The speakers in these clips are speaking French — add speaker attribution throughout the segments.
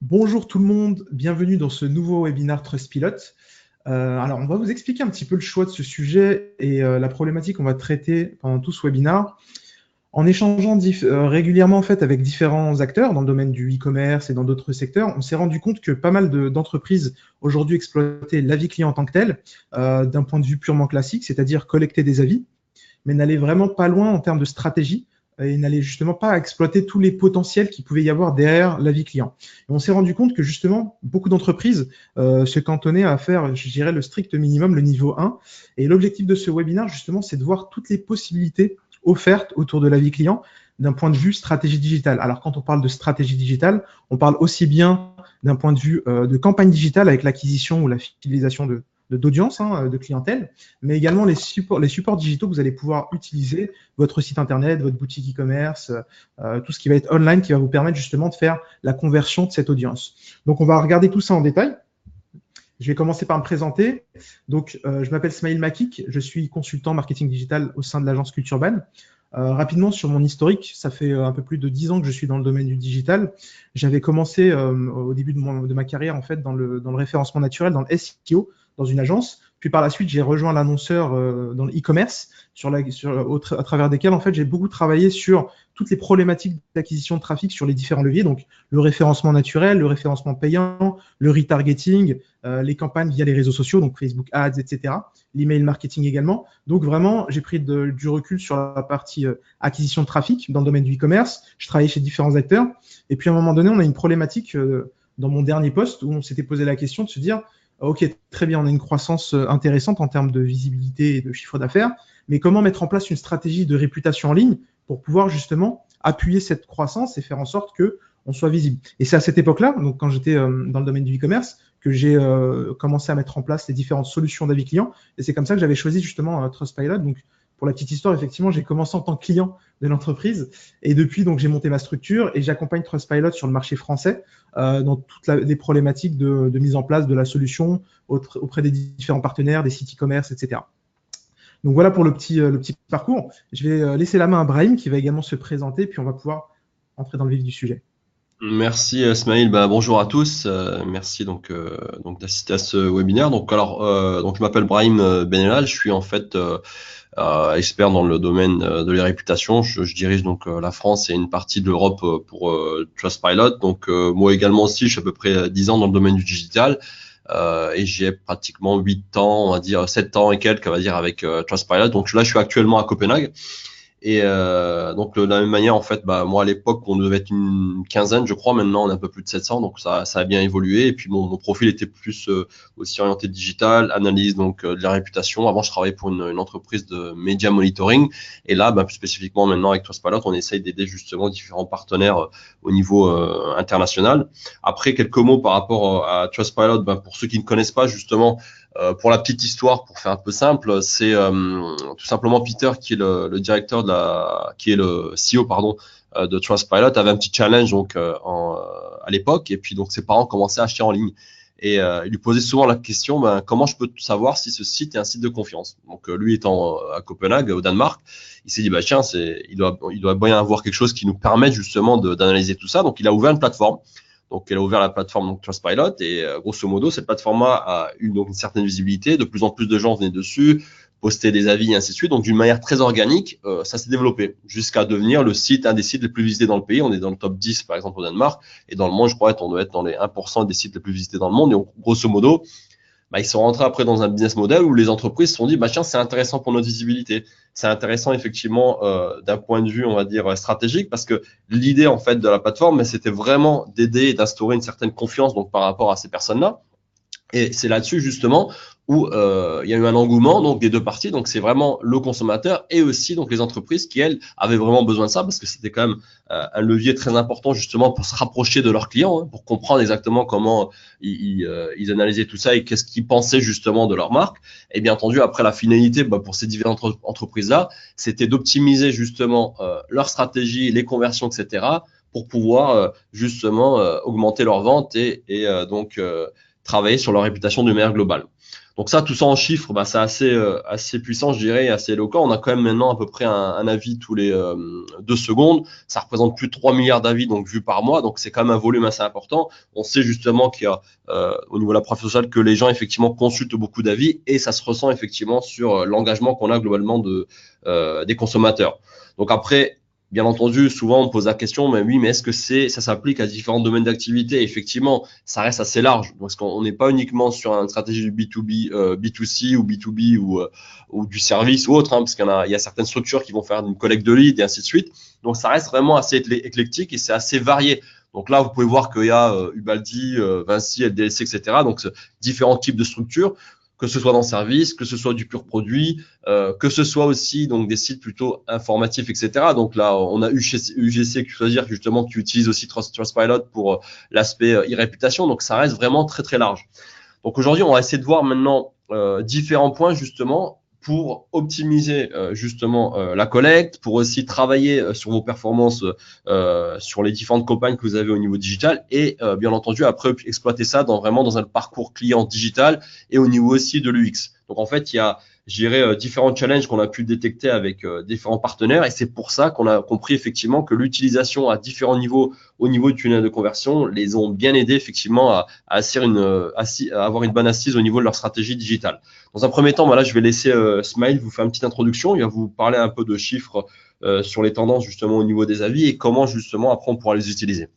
Speaker 1: Bonjour tout le monde, bienvenue dans ce nouveau webinaire Trustpilot. Alors, on va vous expliquer un petit peu le choix de ce sujet et la problématique qu'on va traiter pendant tout ce webinaire. En échangeant régulièrement en fait, avec différents acteurs dans le domaine du e-commerce et dans d'autres secteurs, on s'est rendu compte que pas mal d'entreprises aujourd'hui exploitaient l'avis client en tant que tel, d'un point de vue purement classique, c'est-à-dire collecter des avis, mais n'allaient vraiment pas loin en termes de stratégie et n'allaient justement pas exploiter tous les potentiels qu'il pouvait y avoir derrière l'avis client. Et on s'est rendu compte que justement, beaucoup d'entreprises se cantonnaient à faire, je dirais, le strict minimum, le niveau 1. Et l'objectif de ce webinaire, justement, c'est de voir toutes les possibilités offertes autour de l'avis client d'un point de vue stratégie digitale. Alors, quand on parle de stratégie digitale, on parle aussi bien d'un point de vue de campagne digitale avec l'acquisition ou la fidélisation d'audience, de clientèle, mais également les supports digitaux que vous allez pouvoir utiliser, votre site internet, votre boutique e-commerce, tout ce qui va être online qui va vous permettre justement de faire la conversion de cette audience. Donc, on va regarder tout ça en détail. Je vais commencer par me présenter. Donc, je m'appelle Smaïl Makik, je suis consultant marketing digital au sein de l'agence Culturban. Rapidement sur mon historique, ça fait un peu plus de 10 ans que je suis dans le domaine du digital. J'avais commencé au début de ma carrière en fait dans le référencement naturel, dans le SEO, dans une agence. Puis par la suite, j'ai rejoint l'annonceur dans le e-commerce, à travers desquels en fait j'ai beaucoup travaillé sur toutes les problématiques d'acquisition de trafic sur les différents leviers, donc le référencement naturel, le référencement payant, le retargeting, les campagnes via les réseaux sociaux, donc Facebook Ads, etc. L'email marketing également. Donc vraiment, j'ai pris du recul sur la partie acquisition de trafic dans le domaine du e-commerce. Je travaillais chez différents acteurs. Et puis à un moment donné, on a une problématique dans mon dernier poste où on s'était posé la question de se dire, ok, très bien, on a une croissance intéressante en termes de visibilité et de chiffre d'affaires, mais comment mettre en place une stratégie de réputation en ligne pour pouvoir justement appuyer cette croissance et faire en sorte que on soit visible. Et c'est à cette époque-là, donc quand j'étais dans le domaine du e-commerce, que j'ai commencé à mettre en place les différentes solutions d'avis client. Et c'est comme ça que j'avais choisi justement Trustpilot. Donc, pour la petite histoire, effectivement, j'ai commencé en tant que client de l'entreprise. Et depuis, donc, j'ai monté ma structure et j'accompagne Trustpilot sur le marché français dans toutes les problématiques de mise en place de la solution auprès des différents partenaires, des sites e-commerce, etc. Donc voilà pour le petit parcours. Je vais laisser la main à Brahim qui va également se présenter, puis on va pouvoir entrer dans le vif du sujet.
Speaker 2: Merci Smaïl, bonjour à tous, merci donc d'assister à ce webinaire. Donc je m'appelle Brahim Benelal, je suis en fait expert dans le domaine de la réputation. Je dirige donc la France et une partie de l'Europe pour Trustpilot. Donc moi également aussi, je suis à peu près 10 ans dans le domaine du digital et j'ai pratiquement 8 ans, on va dire 7 ans et quelques, on va dire avec Trustpilot. Donc là, je suis actuellement à Copenhague. Et donc de la même manière, en fait, moi à l'époque, on devait être une quinzaine, je crois. Maintenant, on est un peu plus de 700, donc ça a bien évolué. Et puis mon profil était plus aussi orienté digital, analyse donc de la réputation. Avant, je travaillais pour une entreprise de média monitoring. Et là, plus spécifiquement maintenant avec Trustpilot, on essaye d'aider justement différents partenaires au niveau international. Après, quelques mots par rapport à Trustpilot, pour ceux qui ne connaissent pas justement. Pour la petite histoire, pour faire un peu simple, c'est tout simplement Peter qui est le directeur qui est le CEO pardon de Trustpilot avait un petit challenge donc à l'époque et puis donc ses parents commençaient à acheter en ligne et il lui posait souvent la question comment je peux savoir si ce site est un site de confiance. Donc lui étant à Copenhague au Danemark, il s'est dit tiens il doit bien avoir quelque chose qui nous permette justement d'analyser tout ça. Donc il a ouvert une plateforme. Donc, elle a ouvert la plateforme donc, Trustpilot et grosso modo, cette plateforme-là a eu donc une certaine visibilité. De plus en plus de gens venaient dessus, postaient des avis et ainsi de suite. Donc, d'une manière très organique, ça s'est développé jusqu'à devenir un des sites les plus visités dans le pays. On est dans le top 10, par exemple, au Danemark. Et dans le monde, je crois, on doit être dans les 1% des sites les plus visités dans le monde. Et donc, grosso modo, ils sont rentrés après dans un business model où les entreprises se sont dit, tiens, c'est intéressant pour notre visibilité. C'est intéressant effectivement d'un point de vue, on va dire, stratégique, parce que l'idée en fait de la plateforme, c'était vraiment d'aider et d'instaurer une certaine confiance donc par rapport à ces personnes-là. Et c'est là-dessus justement où il y a eu un engouement donc des deux parties. Donc c'est vraiment le consommateur et aussi donc les entreprises qui elles avaient vraiment besoin de ça parce que c'était quand même un levier très important justement pour se rapprocher de leurs clients, pour comprendre exactement comment ils analysaient tout ça et qu'est-ce qu'ils pensaient justement de leur marque. Et bien entendu après la finalité pour ces différentes entreprises là, c'était d'optimiser justement leur stratégie, les conversions, etc. pour pouvoir justement augmenter leurs ventes et donc travailler sur leur réputation de manière globale. Donc ça, tout ça en chiffres, bah, c'est assez puissant, je dirais, assez éloquent. On a quand même maintenant à peu près un avis tous les 2 secondes. Ça représente plus de 3 milliards d'avis donc vus par mois. Donc c'est quand même un volume assez important. On sait justement qu'il y a au niveau de la preuve sociale que les gens effectivement consultent beaucoup d'avis et ça se ressent effectivement sur l'engagement qu'on a globalement des consommateurs. Donc après, bien entendu, souvent on pose la question, mais oui, mais est-ce que ça s'applique à différents domaines d'activité? Effectivement, ça reste assez large, parce qu'on n'est pas uniquement sur une stratégie du B2B, B2C ou B2B ou du service ou autre, hein, parce il y a certaines structures qui vont faire une collecte de leads et ainsi de suite. Donc ça reste vraiment assez éclectique et c'est assez varié. Donc là, vous pouvez voir qu'il y a Ubaldi, Vinci, LDLC, etc. Donc différents types de structures, que ce soit dans le service, que ce soit du pur produit, que ce soit aussi donc des sites plutôt informatifs, etc. Donc là, on a UGC Choisir justement qui utilise aussi Trustpilot pour l'aspect e-réputation. Donc ça reste vraiment très très large. Donc aujourd'hui, on va essayer de voir maintenant différents points justement pour optimiser justement la collecte, pour aussi travailler sur vos performances sur les différentes campagnes que vous avez au niveau digital et bien entendu après exploiter ça vraiment dans un parcours client digital et au niveau aussi de l'UX. Donc en fait, il y a, je dirais, différents challenges qu'on a pu détecter avec différents partenaires et c'est pour ça qu'on a compris effectivement que l'utilisation à différents niveaux au niveau du tunnel de conversion les ont bien aidés effectivement à avoir une bonne assise au niveau de leur stratégie digitale. Dans un premier temps, voilà, je vais laisser Smaïl vous faire une petite introduction. Il va vous parler un peu de chiffres sur les tendances justement au niveau des avis et comment justement après on pourra les utiliser.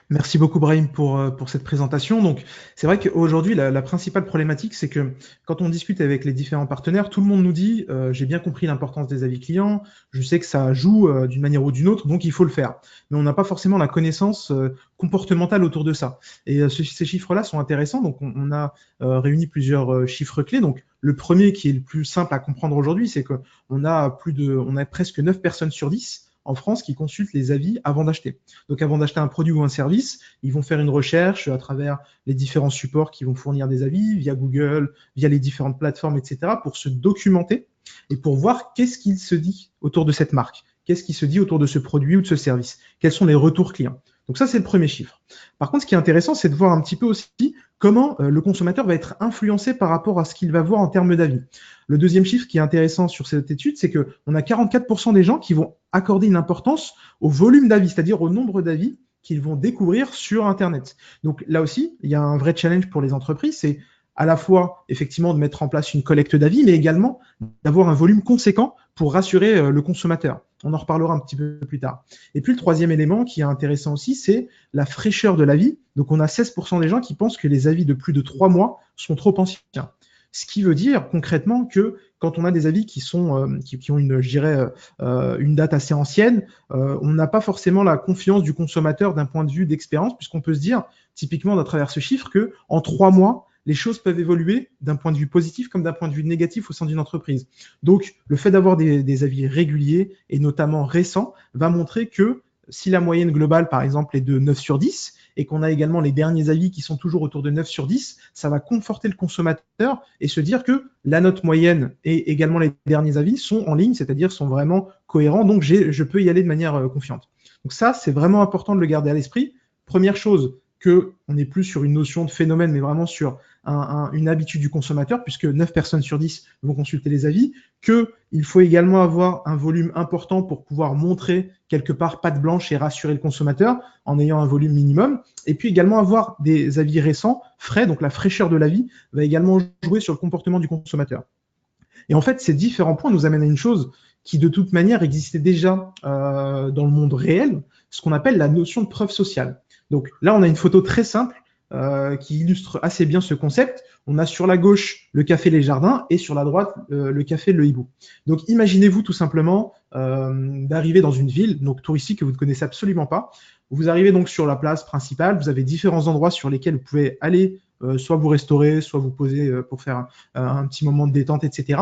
Speaker 1: Merci beaucoup, Brahim, pour cette présentation. Donc, c'est vrai qu'aujourd'hui, la principale problématique, c'est que quand on discute avec les différents partenaires, tout le monde nous dit j'ai bien compris l'importance des avis clients, je sais que ça joue d'une manière ou d'une autre, donc il faut le faire. Mais on n'a pas forcément la connaissance comportementale autour de ça. Et ces chiffres-là sont intéressants. Donc, on a réuni plusieurs chiffres clés. Donc, le premier qui est le plus simple à comprendre aujourd'hui, c'est qu'on a presque 9 personnes sur 10 en France qui consultent les avis avant d'acheter. Donc avant d'acheter un produit ou un service, ils vont faire une recherche à travers les différents supports qui vont fournir des avis, via Google, via les différentes plateformes, etc., pour se documenter et pour voir qu'est-ce qu'il se dit autour de cette marque, qu'est-ce qui se dit autour de ce produit ou de ce service, quels sont les retours clients. Donc ça, c'est le premier chiffre. Par contre, ce qui est intéressant, c'est de voir un petit peu aussi comment le consommateur va être influencé par rapport à ce qu'il va voir en termes d'avis. Le deuxième chiffre qui est intéressant sur cette étude, c'est qu'on a 44% des gens qui vont accorder une importance au volume d'avis, c'est-à-dire au nombre d'avis qu'ils vont découvrir sur Internet. Donc là aussi, il y a un vrai challenge pour les entreprises, c'est à la fois effectivement de mettre en place une collecte d'avis, mais également d'avoir un volume conséquent pour rassurer le consommateur. On en reparlera un petit peu plus tard. Et puis le troisième élément qui est intéressant aussi, c'est la fraîcheur de l'avis. Donc on a 16% des gens qui pensent que les avis de plus de 3 mois sont trop anciens. Ce qui veut dire concrètement que quand on a des avis qui ont une date assez ancienne, on n'a pas forcément la confiance du consommateur d'un point de vue d'expérience, puisqu'on peut se dire typiquement à travers ce chiffre que en 3 mois, les choses peuvent évoluer d'un point de vue positif comme d'un point de vue négatif au sein d'une entreprise. Donc, le fait d'avoir des avis réguliers et notamment récents va montrer que si la moyenne globale, par exemple, est de 9 sur 10 et qu'on a également les derniers avis qui sont toujours autour de 9 sur 10, ça va conforter le consommateur et se dire que la note moyenne et également les derniers avis sont en ligne, c'est-à-dire sont vraiment cohérents, donc je peux y aller de manière confiante. Donc ça, c'est vraiment important de le garder à l'esprit. Première chose, qu'on n'est plus sur une notion de phénomène, mais vraiment sur une habitude du consommateur, puisque 9 personnes sur 10 vont consulter les avis, qu'il faut également avoir un volume important pour pouvoir montrer quelque part patte blanche et rassurer le consommateur en ayant un volume minimum, et puis également avoir des avis récents, frais, donc la fraîcheur de l'avis va également jouer sur le comportement du consommateur. Et en fait, ces différents points nous amènent à une chose qui de toute manière existait déjà dans le monde réel, ce qu'on appelle la notion de preuve sociale. Donc là, on a une photo très simple qui illustre assez bien ce concept. On a sur la gauche le café Les Jardins et sur la droite le café Le Hibou. Donc imaginez-vous tout simplement d'arriver dans une ville donc touristique que vous ne connaissez absolument pas. Vous arrivez donc sur la place principale, vous avez différents endroits sur lesquels vous pouvez aller soit vous restaurer, soit vous poser pour faire un petit moment de détente, etc.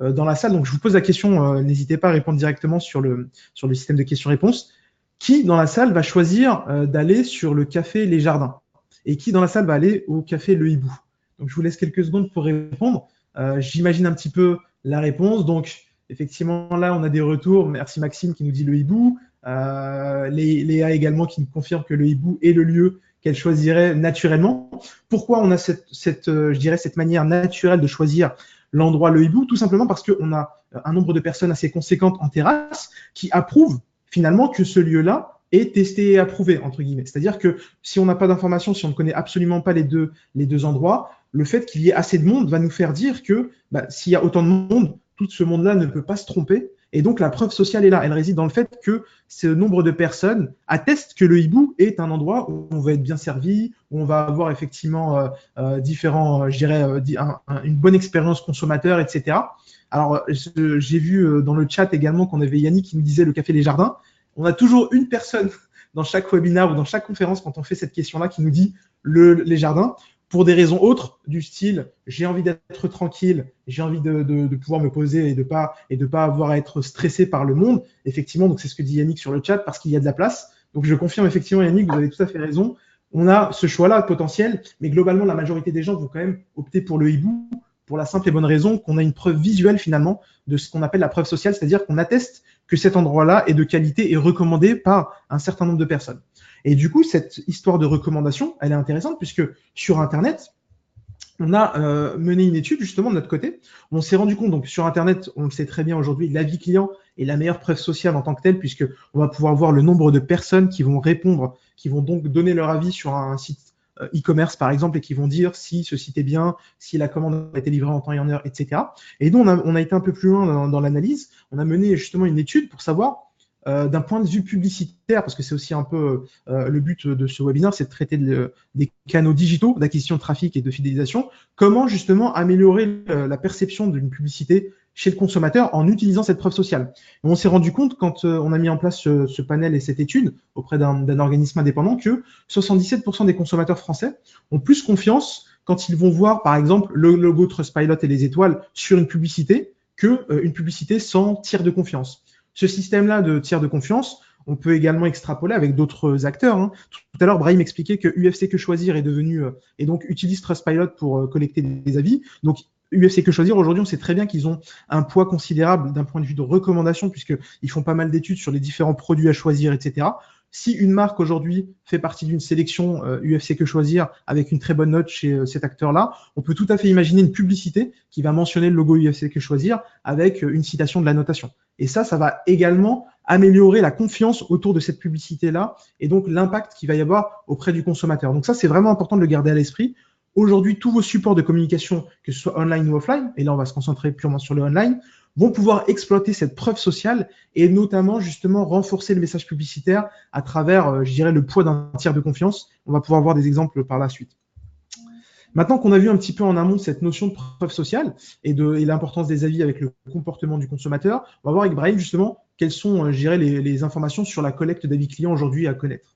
Speaker 1: Dans la salle, donc je vous pose la question, n'hésitez pas à répondre directement sur le système de questions-réponses. Qui dans la salle va choisir d'aller sur le café Les Jardins et qui dans la salle va aller au café Le Hibou? Donc je vous laisse quelques secondes pour répondre. J'imagine un petit peu la réponse. Donc effectivement là on a des retours. Merci Maxime qui nous dit Le Hibou. Léa également qui nous confirme que Le Hibou est le lieu qu'elle choisirait naturellement. Pourquoi on a je dirais, cette manière naturelle de choisir l'endroit, le hibou? Tout simplement parce qu'on a un nombre de personnes assez conséquentes en terrasse qui approuvent finalement que ce lieu-là est testé et approuvé, entre guillemets. C'est-à-dire que si on n'a pas d'informations, si on ne connaît absolument pas les deux endroits, le fait qu'il y ait assez de monde va nous faire dire que s'il y a autant de monde, tout ce monde-là ne peut pas se tromper. Et donc, la preuve sociale est là. Elle réside dans le fait que ce nombre de personnes attestent que le hibou est un endroit où on va être bien servi, où on va avoir effectivement différents, je dirais, une bonne expérience consommateur, etc. Alors, j'ai vu dans le chat également qu'on avait Yannick qui nous disait le Café Les Jardins. On a toujours une personne dans chaque webinaire ou dans chaque conférence quand on fait cette question-là qui nous dit les jardins, pour des raisons autres du style j'ai envie d'être tranquille, j'ai envie de pouvoir me poser et de pas avoir à être stressé par le monde. Effectivement, donc c'est ce que dit Yannick sur le chat parce qu'il y a de la place. Donc je confirme effectivement Yannick, vous avez tout à fait raison. On a ce choix-là potentiel, mais globalement la majorité des gens vont quand même opter pour le hibou pour la simple et bonne raison qu'on a une preuve visuelle finalement de ce qu'on appelle la preuve sociale, c'est-à-dire qu'on atteste que cet endroit-là est de qualité et recommandé par un certain nombre de personnes. Et du coup, cette histoire de recommandation, elle est intéressante puisque sur Internet, on a mené une étude justement de notre côté. On s'est rendu compte, donc sur Internet, on le sait très bien aujourd'hui, l'avis client est la meilleure preuve sociale en tant que telle puisque on va pouvoir voir le nombre de personnes qui vont répondre, qui vont donc donner leur avis sur un site e-commerce par exemple et qui vont dire si ce site est bien, si la commande a été livrée en temps et en heure, etc. Et nous, on a été un peu plus loin dans l'analyse. On a mené justement une étude pour savoir d'un point de vue publicitaire, parce que c'est aussi un peu le but de ce webinaire, c'est de traiter des canaux digitaux d'acquisition de trafic et de fidélisation, comment justement améliorer la perception d'une publicité chez le consommateur en utilisant cette preuve sociale. Et on s'est rendu compte quand on a mis en place ce panel et cette étude auprès d'un organisme indépendant que 77% des consommateurs français ont plus confiance quand ils vont voir par exemple le logo Trustpilot et les étoiles sur une publicité que une publicité sans tiers de confiance. Ce système-là de tiers de confiance, on peut également extrapoler avec d'autres acteurs. Hein. Tout à l'heure, Brahim expliquait que UFC Que Choisir est devenu et donc utilise Trustpilot pour collecter des avis. Donc UFC Que Choisir, aujourd'hui, on sait très bien qu'ils ont un poids considérable d'un point de vue de recommandation puisqu'ils font pas mal d'études sur les différents produits à choisir, etc. Si une marque aujourd'hui fait partie d'une sélection UFC Que Choisir avec une très bonne note chez cet acteur-là, on peut tout à fait imaginer une publicité qui va mentionner le logo UFC Que Choisir avec une citation de la notation. Et ça va également améliorer la confiance autour de cette publicité-là et donc l'impact qu'il va y avoir auprès du consommateur. Donc ça, c'est vraiment important de le garder à l'esprit. Aujourd'hui, tous vos supports de communication, que ce soit online ou offline, et là, on va se concentrer purement sur le online, vont pouvoir exploiter cette preuve sociale et notamment justement renforcer le message publicitaire à travers, je dirais, le poids d'un tiers de confiance. On va pouvoir voir des exemples par la suite. Maintenant qu'on a vu un petit peu en amont cette notion de preuve sociale et l'importance des avis avec le comportement du consommateur, on va voir avec Brahim justement quelles sont, je dirais, les informations sur la collecte d'avis clients aujourd'hui à connaître.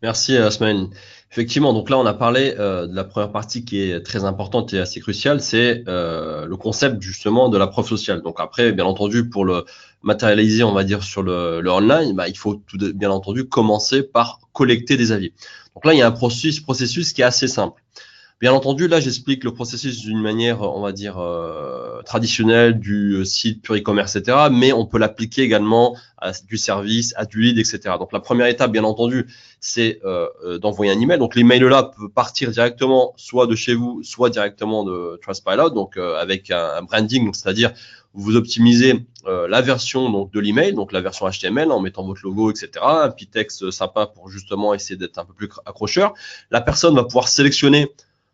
Speaker 2: Merci Asmaël. Effectivement, donc là on a parlé de la première partie qui est très importante et assez cruciale, c'est le concept justement de la preuve sociale. Donc après, bien entendu, pour le matérialiser, on va dire sur le online, il faut bien entendu commencer par collecter des avis. Donc là, il y a un processus qui est assez simple. Bien entendu, là, j'explique le processus d'une manière, on va dire, traditionnelle du site pur e-commerce, etc. Mais on peut l'appliquer également à du service, à du lead, etc. Donc, la première étape, bien entendu, c'est d'envoyer un email. Donc, l'email là peut partir directement soit de chez vous, soit directement de Trustpilot. Donc, avec un branding, donc c'est-à-dire vous optimisez la version donc de l'email, donc la version HTML en mettant votre logo, etc. Un petit texte sympa pour justement essayer d'être un peu plus accrocheur. La personne va pouvoir sélectionner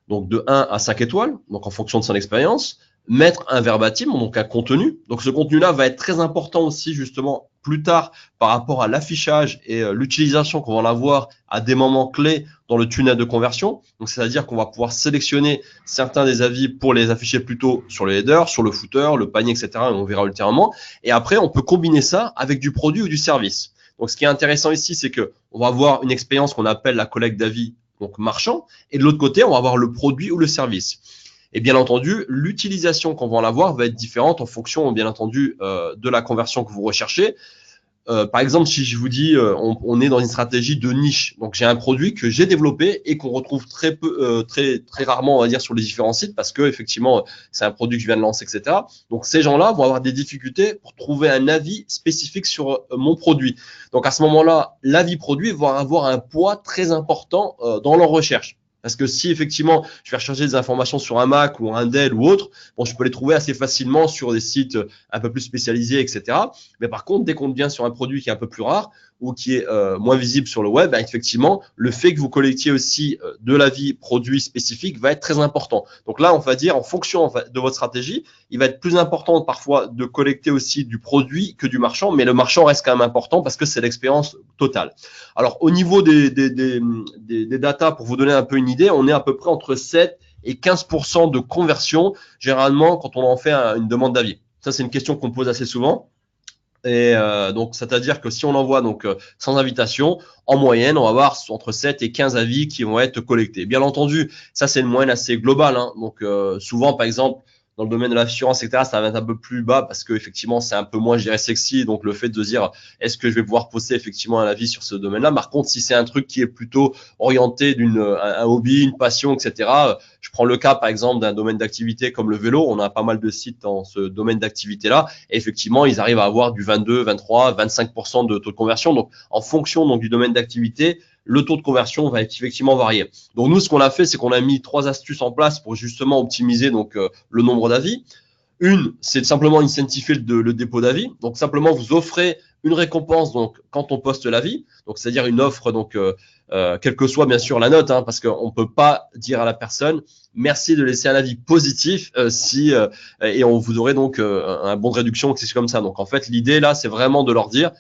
Speaker 2: donc de 1 à 5 étoiles, donc en fonction de son expérience, mettre un verbatim, donc un contenu. Donc ce contenu-là va être très important aussi justement plus tard par rapport à l'affichage et l'utilisation qu'on va avoir à des moments clés dans le tunnel de conversion. Donc c'est-à-dire qu'on va pouvoir sélectionner certains des avis pour les afficher plutôt sur le header, sur le footer, le panier, etc. Et on verra ultérieurement. Et après, on peut combiner ça avec du produit ou du service. Donc ce qui est intéressant ici, c'est que on va avoir une expérience qu'on appelle la collecte d'avis donc marchand, et de l'autre côté, on va avoir le produit ou le service. Et bien entendu, l'utilisation qu'on va en avoir va être différente en fonction, bien entendu, de la conversion que vous recherchez. par exemple, si je vous dis, on est dans une stratégie de niche. Donc, j'ai un produit que j'ai développé et qu'on retrouve très peu, très rarement, on va dire, sur les différents sites parce que effectivement, c'est un produit que je viens de lancer, etc. Donc, ces gens-là vont avoir des difficultés pour trouver un avis spécifique sur mon produit. Donc, à ce moment-là, l'avis produit va avoir un poids très important dans leur recherche. Parce que si effectivement je vais rechercher des informations sur un Mac ou un Dell ou autre, bon, je peux les trouver assez facilement sur des sites un peu plus spécialisés, etc. Mais par contre, dès qu'on vient sur un produit qui est un peu plus rare ou qui est moins visible sur le web, bah, effectivement, le fait que vous collectiez aussi de l'avis produit spécifique va être très important. Donc là, on va dire, en fonction de votre stratégie, il va être plus important parfois de collecter aussi du produit que du marchand, mais le marchand reste quand même important parce que c'est l'expérience totale. Alors, au niveau des datas, pour vous donner un peu une idée, on est à peu près entre 7 et 15% de conversion, généralement, quand on en fait une demande d'avis. Ça, c'est une question qu'on pose assez souvent. Et donc, c'est-à-dire que si on envoie donc sans invitation, en moyenne, on va avoir entre 7 et 15 avis qui vont être collectés. Bien entendu, ça, c'est une moyenne assez globale. Hein. Donc, souvent, par exemple, dans le domaine de l'assurance, etc., ça va être un peu plus bas parce que effectivement, c'est un peu moins, je dirais, sexy. Donc, le fait de se dire, est-ce que je vais pouvoir poster effectivement un avis sur ce domaine-là? Par contre, si c'est un truc qui est plutôt orienté un hobby, une passion, etc., je prends le cas, par exemple, d'un domaine d'activité comme le vélo. On a pas mal de sites dans ce domaine d'activité-là. Et effectivement, ils arrivent à avoir du 22, 23, 25% de taux de conversion. Donc, en fonction donc, du domaine d'activité, le taux de conversion va effectivement varier. Donc nous, ce qu'on a fait, c'est qu'on a mis 3 astuces en place pour justement optimiser donc le nombre d'avis. Une, c'est simplement incentiver le dépôt d'avis. Donc simplement, vous offrez une récompense donc quand on poste l'avis. Donc c'est-à-dire une offre donc quelle que soit bien sûr la note, hein, parce qu'on peut pas dire à la personne merci de laisser un avis positif et on vous aurait donc un bon de réduction, c'est comme ça. Donc en fait, l'idée là, c'est vraiment de leur dire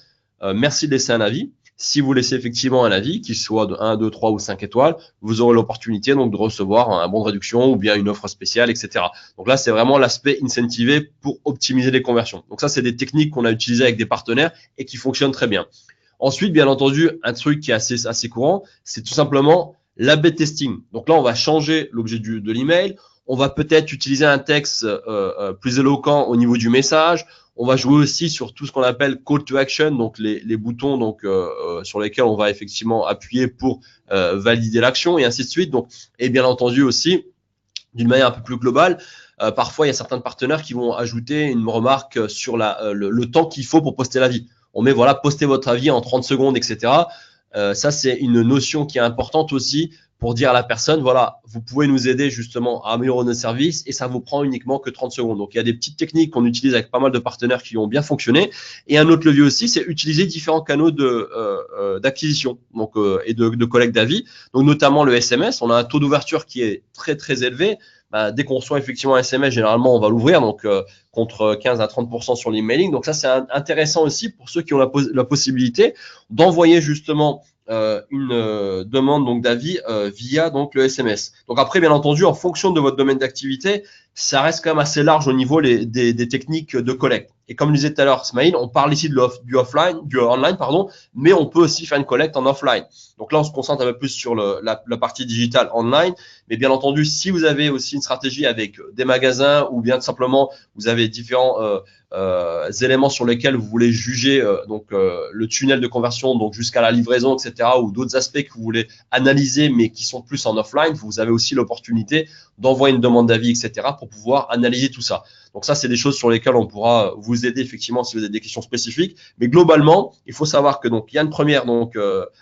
Speaker 2: merci de laisser un avis. Si vous laissez effectivement un avis, qu'il soit de 1, 2, 3 ou 5 étoiles, vous aurez l'opportunité donc de recevoir un bon de réduction ou bien une offre spéciale, etc. Donc là, c'est vraiment l'aspect incentivé pour optimiser les conversions. Donc ça, c'est des techniques qu'on a utilisées avec des partenaires et qui fonctionnent très bien. Ensuite, bien entendu, un truc qui est assez courant, c'est tout simplement l'A/B testing. Donc là, on va changer l'objet de l'email. On va peut-être utiliser un texte plus éloquent au niveau du message. On va jouer aussi sur tout ce qu'on appelle call to action, donc les boutons donc sur lesquels on va effectivement appuyer pour valider l'action et ainsi de suite. Donc, et bien entendu aussi, d'une manière un peu plus globale, parfois il y a certains partenaires qui vont ajouter une remarque sur le temps qu'il faut pour poster l'avis. On met voilà, postez votre avis en 30 secondes, etc. Ça, c'est une notion qui est importante aussi pour dire à la personne, voilà, vous pouvez nous aider justement à améliorer nos services et ça vous prend uniquement que 30 secondes. Donc, il y a des petites techniques qu'on utilise avec pas mal de partenaires qui ont bien fonctionné. Et un autre levier aussi, c'est utiliser différents canaux d'acquisition donc et de collecte d'avis. Donc, notamment le SMS. On a un taux d'ouverture qui est très, très élevé. Dès qu'on reçoit effectivement un SMS, généralement, on va l'ouvrir, donc contre 15 à 30% sur l'emailing. Donc ça, c'est intéressant aussi pour ceux qui ont la possibilité d'envoyer justement une demande donc d'avis via donc le SMS. Donc après, bien entendu, en fonction de votre domaine d'activité, ça reste quand même assez large au niveau des techniques de collecte. Et comme je disais tout à l'heure, Smaïl, on parle ici du online, pardon, mais on peut aussi faire une collecte en offline. Donc là, on se concentre un peu plus sur la partie digitale online. Mais bien entendu, si vous avez aussi une stratégie avec des magasins ou bien tout simplement vous avez différents éléments sur lesquels vous voulez juger le tunnel de conversion, donc jusqu'à la livraison, etc., ou d'autres aspects que vous voulez analyser mais qui sont plus en offline, vous avez aussi l'opportunité d'envoyer une demande d'avis, etc., pour pouvoir analyser tout ça. Donc ça, c'est des choses sur lesquelles on pourra vous aider effectivement si vous avez des questions spécifiques. Mais globalement, il faut savoir que donc il y a une première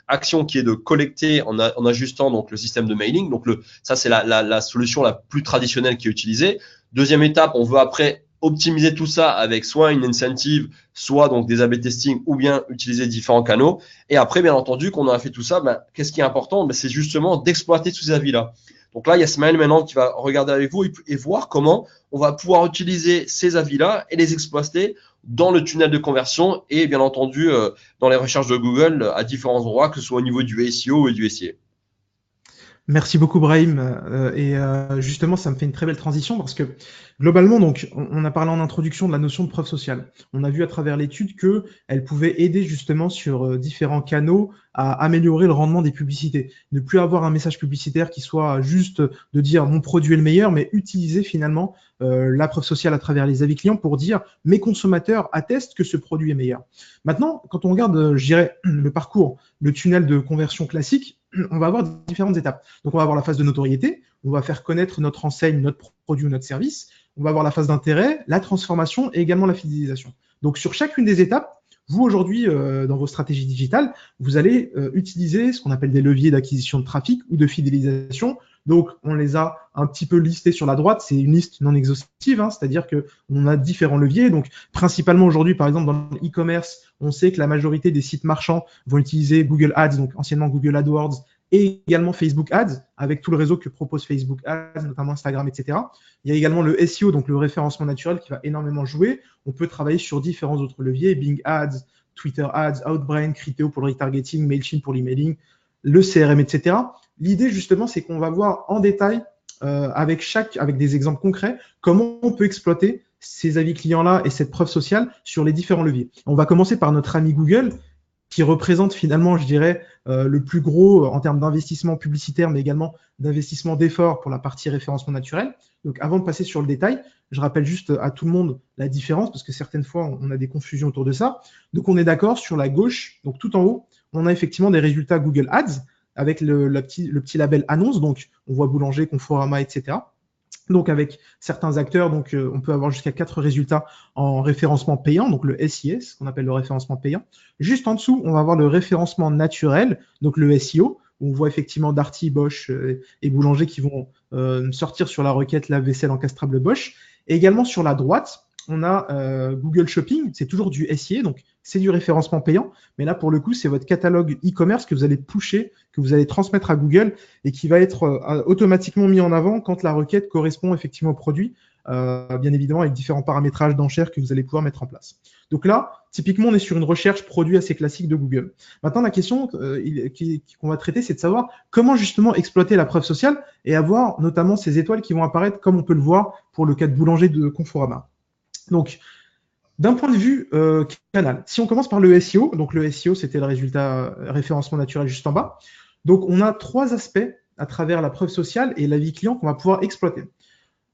Speaker 2: action qui est de collecter en ajustant donc le système de mailing. Donc ça c'est la solution la plus traditionnelle qui est utilisée. Deuxième étape, on veut après optimiser tout ça avec soit une incentive, soit donc des A/B testing ou bien utiliser différents canaux. Et après, bien entendu, qu'on a fait tout ça, qu'est-ce qui est important? C'est justement d'exploiter tous ces avis-là. Donc là, il y a Smaïl maintenant qui va regarder avec vous et voir comment on va pouvoir utiliser ces avis-là et les exploiter dans le tunnel de conversion et bien entendu dans les recherches de Google à différents endroits, que ce soit au niveau du SEO ou du SIA.
Speaker 1: Merci beaucoup Brahim. Justement, ça me fait une très belle transition parce que globalement, donc, on a parlé en introduction de la notion de preuve sociale. On a vu à travers l'étude que elle pouvait aider justement sur différents canaux à améliorer le rendement des publicités. Ne plus avoir un message publicitaire qui soit juste de dire mon produit est le meilleur, mais utiliser finalement la preuve sociale à travers les avis clients pour dire mes consommateurs attestent que ce produit est meilleur. Maintenant, quand on regarde, je dirais, le parcours, le tunnel de conversion classique, on va avoir différentes étapes. Donc, on va avoir la phase de notoriété, on va faire connaître notre enseigne, notre produit ou notre service. On va avoir la phase d'intérêt, la transformation et également la fidélisation. Donc, sur chacune des étapes, vous, aujourd'hui, dans vos stratégies digitales, vous allez utiliser ce qu'on appelle des leviers d'acquisition de trafic ou de fidélisation. Donc, on les a un petit peu listés sur la droite. C'est une liste non exhaustive, hein, c'est-à-dire qu'on a différents leviers. Donc, principalement aujourd'hui, par exemple, dans l'e-commerce, on sait que la majorité des sites marchands vont utiliser Google Ads, donc anciennement Google AdWords, et également Facebook Ads, avec tout le réseau que propose Facebook Ads, notamment Instagram, etc. Il y a également le SEO, donc le référencement naturel, qui va énormément jouer. On peut travailler sur différents autres leviers, Bing Ads, Twitter Ads, Outbrain, Criteo pour le retargeting, MailChimp pour l'emailing, le CRM, etc. L'idée, justement, c'est qu'on va voir en détail, avec des exemples concrets, comment on peut exploiter ces avis clients-là et cette preuve sociale sur les différents leviers. On va commencer par notre ami Google, qui représente finalement, je dirais, le plus gros en termes d'investissement publicitaire, mais également d'investissement d'efforts pour la partie référencement naturel. Donc, avant de passer sur le détail, je rappelle juste à tout le monde la différence, parce que certaines fois, on a des confusions autour de ça. Donc, on est d'accord sur la gauche, donc tout en haut, on a effectivement des résultats Google Ads avec le petit label annonce. Donc, on voit Boulanger, Conforama, etc. Donc, avec certains acteurs, donc, on peut avoir jusqu'à 4 résultats en référencement payant, donc le SIS, qu'on appelle le référencement payant. Juste en dessous, on va avoir le référencement naturel, donc le SEO, où on voit effectivement Darty, Bosch et Boulanger qui vont sortir sur la requête lave-vaisselle encastrable Bosch. Et également sur la droite, on a Google Shopping, c'est toujours du SIA, donc c'est du référencement payant, mais là pour le coup c'est votre catalogue e-commerce que vous allez pusher, que vous allez transmettre à Google et qui va être automatiquement mis en avant quand la requête correspond effectivement au produit, bien évidemment avec différents paramétrages d'enchères que vous allez pouvoir mettre en place. Donc là, typiquement on est sur une recherche produit assez classique de Google. Maintenant la question qu'on va traiter, c'est de savoir comment justement exploiter la preuve sociale et avoir notamment ces étoiles qui vont apparaître comme on peut le voir pour le cas de Boulanger de Conforama. Donc, d'un point de vue canal, si on commence par le SEO, donc le SEO, c'était le résultat référencement naturel juste en bas. Donc, on a 3 aspects à travers la preuve sociale et l'avis client qu'on va pouvoir exploiter.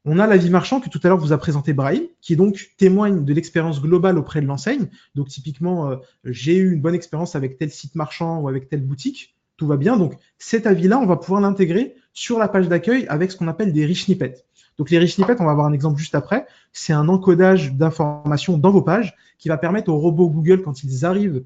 Speaker 1: On a l'avis marchand que tout à l'heure vous a présenté Brahim, qui donc témoigne de l'expérience globale auprès de l'enseigne. Donc, typiquement, j'ai eu une bonne expérience avec tel site marchand ou avec telle boutique. Tout va bien. Donc, cet avis-là, on va pouvoir l'intégrer sur la page d'accueil avec ce qu'on appelle des rich snippets. Donc, les rich snippets, on va avoir un exemple juste après. C'est un encodage d'informations dans vos pages qui va permettre aux robots Google, quand ils arrivent,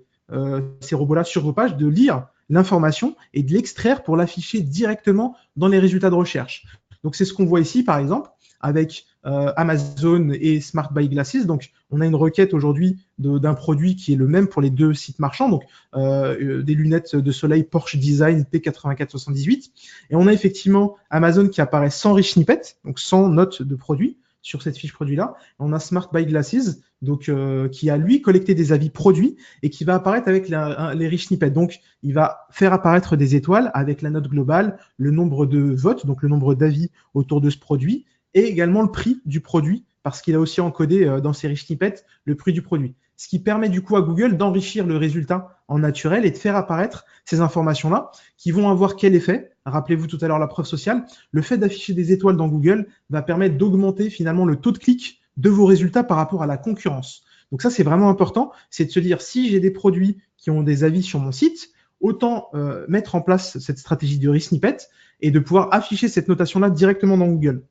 Speaker 1: ces robots-là, sur vos pages, de lire l'information et de l'extraire pour l'afficher directement dans les résultats de recherche. Donc, c'est ce qu'on voit ici, par exemple, avec Amazon et Smart Buy Glasses. Donc, on a une requête aujourd'hui d'un produit qui est le même pour les 2 sites marchands, donc des lunettes de soleil Porsche Design P8478. Et on a effectivement Amazon qui apparaît sans rich snippet, donc sans note de produit sur cette fiche produit-là. On a Smart Buy Glasses, donc qui a lui collecté des avis produits et qui va apparaître avec les rich snippets. Donc, il va faire apparaître des étoiles avec la note globale, le nombre de votes, donc le nombre d'avis autour de ce produit, et également le prix du produit, parce qu'il a aussi encodé dans ses rich snippets le prix du produit. Ce qui permet du coup à Google d'enrichir le résultat en naturel et de faire apparaître ces informations-là qui vont avoir quel effet? Rappelez-vous tout à l'heure la preuve sociale. Le fait d'afficher des étoiles dans Google va permettre d'augmenter finalement le taux de clic de vos résultats par rapport à la concurrence. Donc ça, c'est vraiment important. C'est de se dire, si j'ai des produits qui ont des avis sur mon site, autant mettre en place cette stratégie de rich snippet et de pouvoir afficher cette notation-là directement dans Google.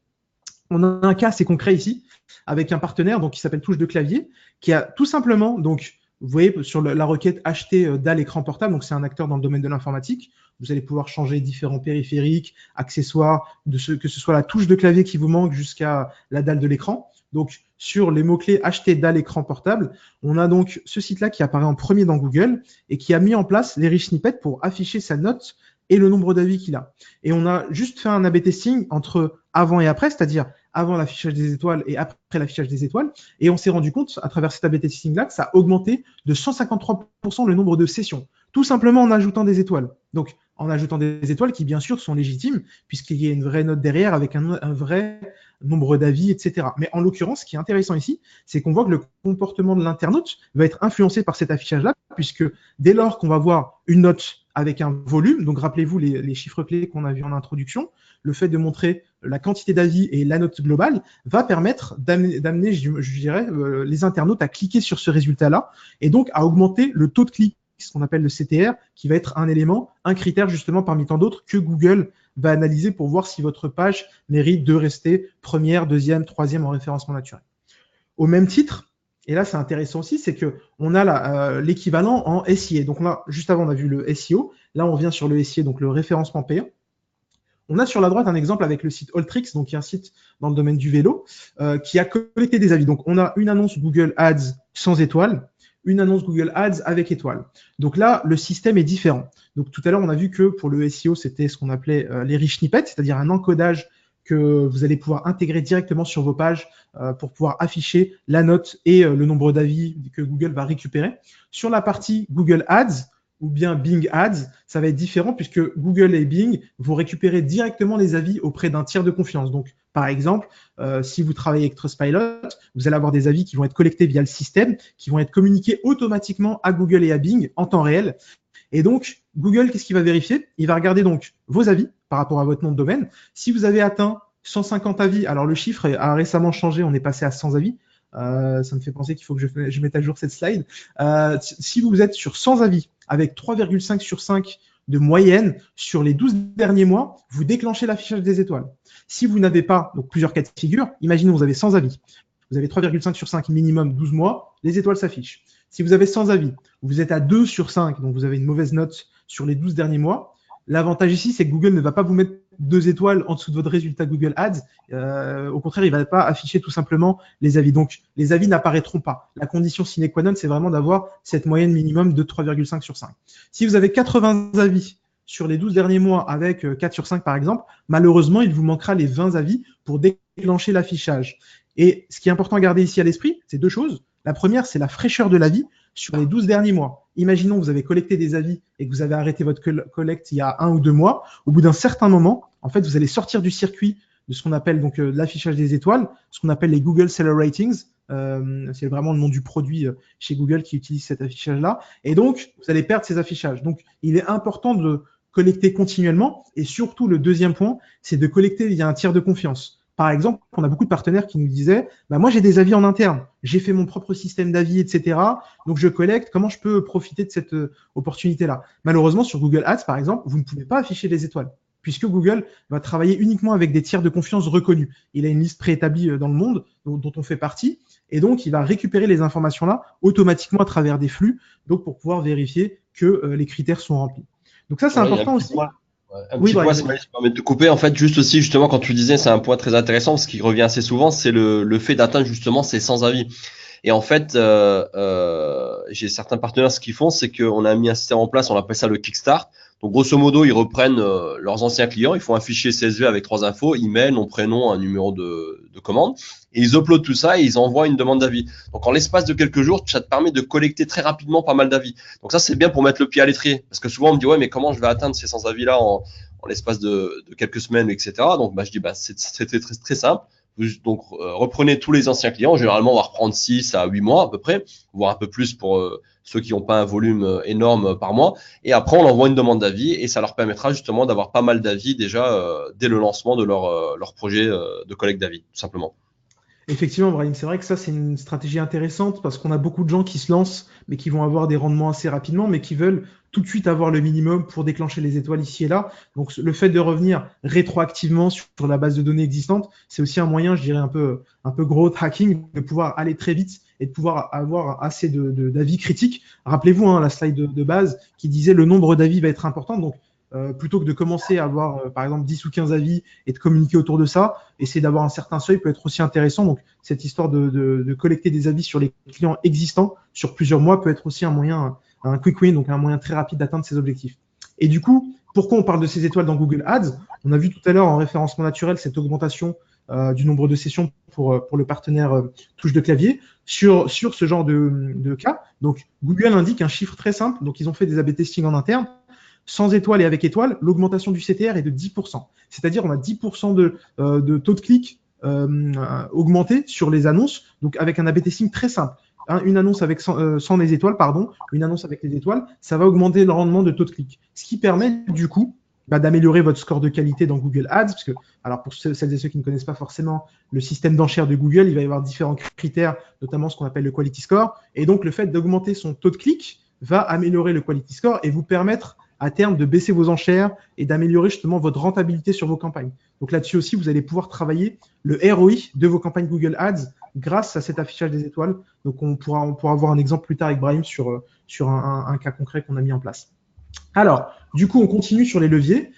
Speaker 1: On a un cas assez concret ici avec un partenaire donc, qui s'appelle Touche de clavier, qui a tout simplement, donc, vous voyez sur la requête acheter dalle écran portable, donc c'est un acteur dans le domaine de l'informatique. Vous allez pouvoir changer différents périphériques, accessoires, que ce soit la touche de clavier qui vous manque jusqu'à la dalle de l'écran. Donc, sur les mots-clés acheter dalle écran portable, on a donc ce site-là qui apparaît en premier dans Google et qui a mis en place les rich snippets pour afficher sa note et le nombre d'avis qu'il a. Et on a juste fait un A/B testing entre avant et après, c'est-à-dire avant l'affichage des étoiles et après l'affichage des étoiles. Et on s'est rendu compte, à travers cet A/B testing-là, que ça a augmenté de 153% le nombre de sessions, tout simplement en ajoutant des étoiles. Donc, en ajoutant des étoiles qui, bien sûr, sont légitimes, puisqu'il y a une vraie note derrière avec un vrai nombre d'avis, etc. Mais en l'occurrence, ce qui est intéressant ici, c'est qu'on voit que le comportement de l'internaute va être influencé par cet affichage-là, puisque dès lors qu'on va voir une note avec un volume, donc rappelez-vous les chiffres clés qu'on a vus en introduction, le fait de montrer la quantité d'avis et la note globale va permettre d'amener, je dirais, les internautes à cliquer sur ce résultat-là et donc à augmenter le taux de clic, ce qu'on appelle le CTR, qui va être un élément, un critère justement parmi tant d'autres que Google va analyser pour voir si votre page mérite de rester première, deuxième, troisième en référencement naturel. Au même titre, et là c'est intéressant aussi, c'est qu'on a l'équivalent en SIA. Donc là, juste avant, on a vu le SEO. Là, on revient sur le SIA, donc le référencement payant. On a sur la droite un exemple avec le site Alltricks, donc qui est un site dans le domaine du vélo, qui a collecté des avis. Donc on a une annonce Google Ads sans étoiles, une annonce Google Ads avec étoiles. Donc là, le système est différent. Donc tout à l'heure, on a vu que pour le SEO, c'était ce qu'on appelait les rich snippets, c'est-à-dire un encodage que vous allez pouvoir intégrer directement sur vos pages pour pouvoir afficher la note et le nombre d'avis que Google va récupérer. Sur la partie Google Ads, ou bien Bing Ads, ça va être différent puisque Google et Bing vont récupérer directement les avis auprès d'un tiers de confiance. Donc, par exemple, si vous travaillez avec Trustpilot, vous allez avoir des avis qui vont être collectés via le système, qui vont être communiqués automatiquement à Google et à Bing en temps réel. Et donc, Google, qu'est-ce qu'il va vérifier? Il va regarder donc vos avis par rapport à votre nom de domaine. Si vous avez atteint 150 avis, alors le chiffre a récemment changé, on est passé à 100 avis. Ça me fait penser qu'il faut que je mette à jour cette slide. Si vous êtes sur 100 avis, avec 3,5 sur 5 de moyenne sur les 12 derniers mois, vous déclenchez l'affichage des étoiles. Si vous n'avez pas, donc plusieurs cas de figure, imaginons vous avez 100 avis, vous avez 3,5 sur 5 minimum 12 mois, les étoiles s'affichent. Si vous avez 100 avis, vous êtes à 2 sur 5, donc vous avez une mauvaise note sur les 12 derniers mois, l'avantage ici, c'est que Google ne va pas vous mettre 2 étoiles en dessous de votre résultat Google Ads. Au contraire, il ne va pas afficher tout simplement les avis. Donc, les avis n'apparaîtront pas. La condition sine qua non, c'est vraiment d'avoir cette moyenne minimum de 3,5 sur 5. Si vous avez 80 avis sur les 12 derniers mois avec 4 sur 5 par exemple, malheureusement, il vous manquera les 20 avis pour déclencher l'affichage. Et ce qui est important à garder ici à l'esprit, c'est 2 choses. La première, c'est la fraîcheur de l'avis sur les 12 derniers mois. Imaginons que vous avez collecté des avis et que vous avez arrêté votre collecte il y a 1 ou 2 mois. Au bout d'un certain moment, en fait, vous allez sortir du circuit de ce qu'on appelle donc l'affichage des étoiles, ce qu'on appelle les Google Seller Ratings. C'est vraiment le nom du produit chez Google qui utilise cet affichage-là. Et donc, vous allez perdre ces affichages. Donc, il est important de collecter continuellement. Et surtout, le deuxième point, c'est de collecter via un tiers de confiance. Par exemple, on a beaucoup de partenaires qui nous disaient moi, j'ai des avis en interne, j'ai fait mon propre système d'avis, etc. Donc, je collecte. Comment je peux profiter de cette opportunité-là? Malheureusement, sur Google Ads, par exemple, vous ne pouvez pas afficher les étoiles, puisque Google va travailler uniquement avec des tiers de confiance reconnus. Il a une liste préétablie dans le monde dont on fait partie, et donc il va récupérer les informations-là automatiquement à travers des flux, donc pour pouvoir vérifier que les critères sont remplis. Donc ça, c'est important aussi.
Speaker 2: Un petit point, si je me permets de te couper, en fait, juste aussi, justement, quand tu disais, c'est un point très intéressant, ce qui revient assez souvent, c'est le fait d'atteindre justement ces 100 avis. Et en fait, j'ai certains partenaires, ce qu'ils font, c'est qu'on a mis un système en place, on appelle ça le Kickstart. Donc, grosso modo, ils reprennent leurs anciens clients, ils font un fichier CSV avec 3 infos, email, nom, prénom, un numéro de commande, et ils uploadent tout ça et ils envoient une demande d'avis. Donc, en l'espace de quelques jours, ça te permet de collecter très rapidement pas mal d'avis. Donc, ça, c'est bien pour mettre le pied à l'étrier. Parce que souvent, on me dit, ouais, mais comment je vais atteindre ces 100 avis-là en l'espace de quelques semaines, etc. Donc, je dis, c'est très, très, très simple. Donc, reprenez tous les anciens clients. Généralement, on va reprendre 6 à 8 mois à peu près, voire un peu plus pour ceux qui n'ont pas un volume énorme par mois. Et après, on envoie une demande d'avis et ça leur permettra justement d'avoir pas mal d'avis déjà dès le lancement de leur projet de collecte d'avis, tout simplement.
Speaker 1: Effectivement, Brahim, c'est vrai que ça, c'est une stratégie intéressante parce qu'on a beaucoup de gens qui se lancent, mais qui vont avoir des rendements assez rapidement, mais qui veulent tout de suite avoir le minimum pour déclencher les étoiles ici et là. Donc, le fait de revenir rétroactivement sur la base de données existante, c'est aussi un moyen, je dirais, un peu growth hacking, de pouvoir aller très vite et de pouvoir avoir assez d'avis critiques. Rappelez-vous, la slide de base qui disait le nombre d'avis va être important. Donc, plutôt que de commencer à avoir, par exemple, 10 ou 15 avis et de communiquer autour de ça, essayer d'avoir un certain seuil peut être aussi intéressant. Donc, cette histoire de collecter des avis sur les clients existants sur plusieurs mois peut être aussi un moyen, un quick win, donc un moyen très rapide d'atteindre ses objectifs. Et du coup, pourquoi on parle de ces étoiles dans Google Ads? On a vu tout à l'heure en référencement naturel cette augmentation du nombre de sessions pour le partenaire touche de clavier sur ce genre de cas. Donc, Google indique un chiffre très simple. Donc, ils ont fait des A/B testing en interne. sans étoile et avec étoile, l'augmentation du CTR est de 10%. C'est-à-dire on a 10% de taux de clic augmenté sur les annonces, donc avec un A/B testing très simple. Une annonce avec sans les étoiles, une annonce avec les étoiles, ça va augmenter le rendement de taux de clic. Ce qui permet du coup d'améliorer votre score de qualité dans Google Ads, parce que, alors pour celles et ceux qui ne connaissent pas forcément le système d'enchères de Google, il va y avoir différents critères, notamment ce qu'on appelle le quality score, et donc le fait d'augmenter son taux de clic va améliorer le quality score et vous permettre à terme de baisser vos enchères et d'améliorer justement votre rentabilité sur vos campagnes. Donc là-dessus aussi, vous allez pouvoir travailler le ROI de vos campagnes Google Ads grâce à cet affichage des étoiles. Donc on pourra voir un exemple plus tard avec Brahim sur un cas concret qu'on a mis en place. Alors, du coup, on continue sur les leviers.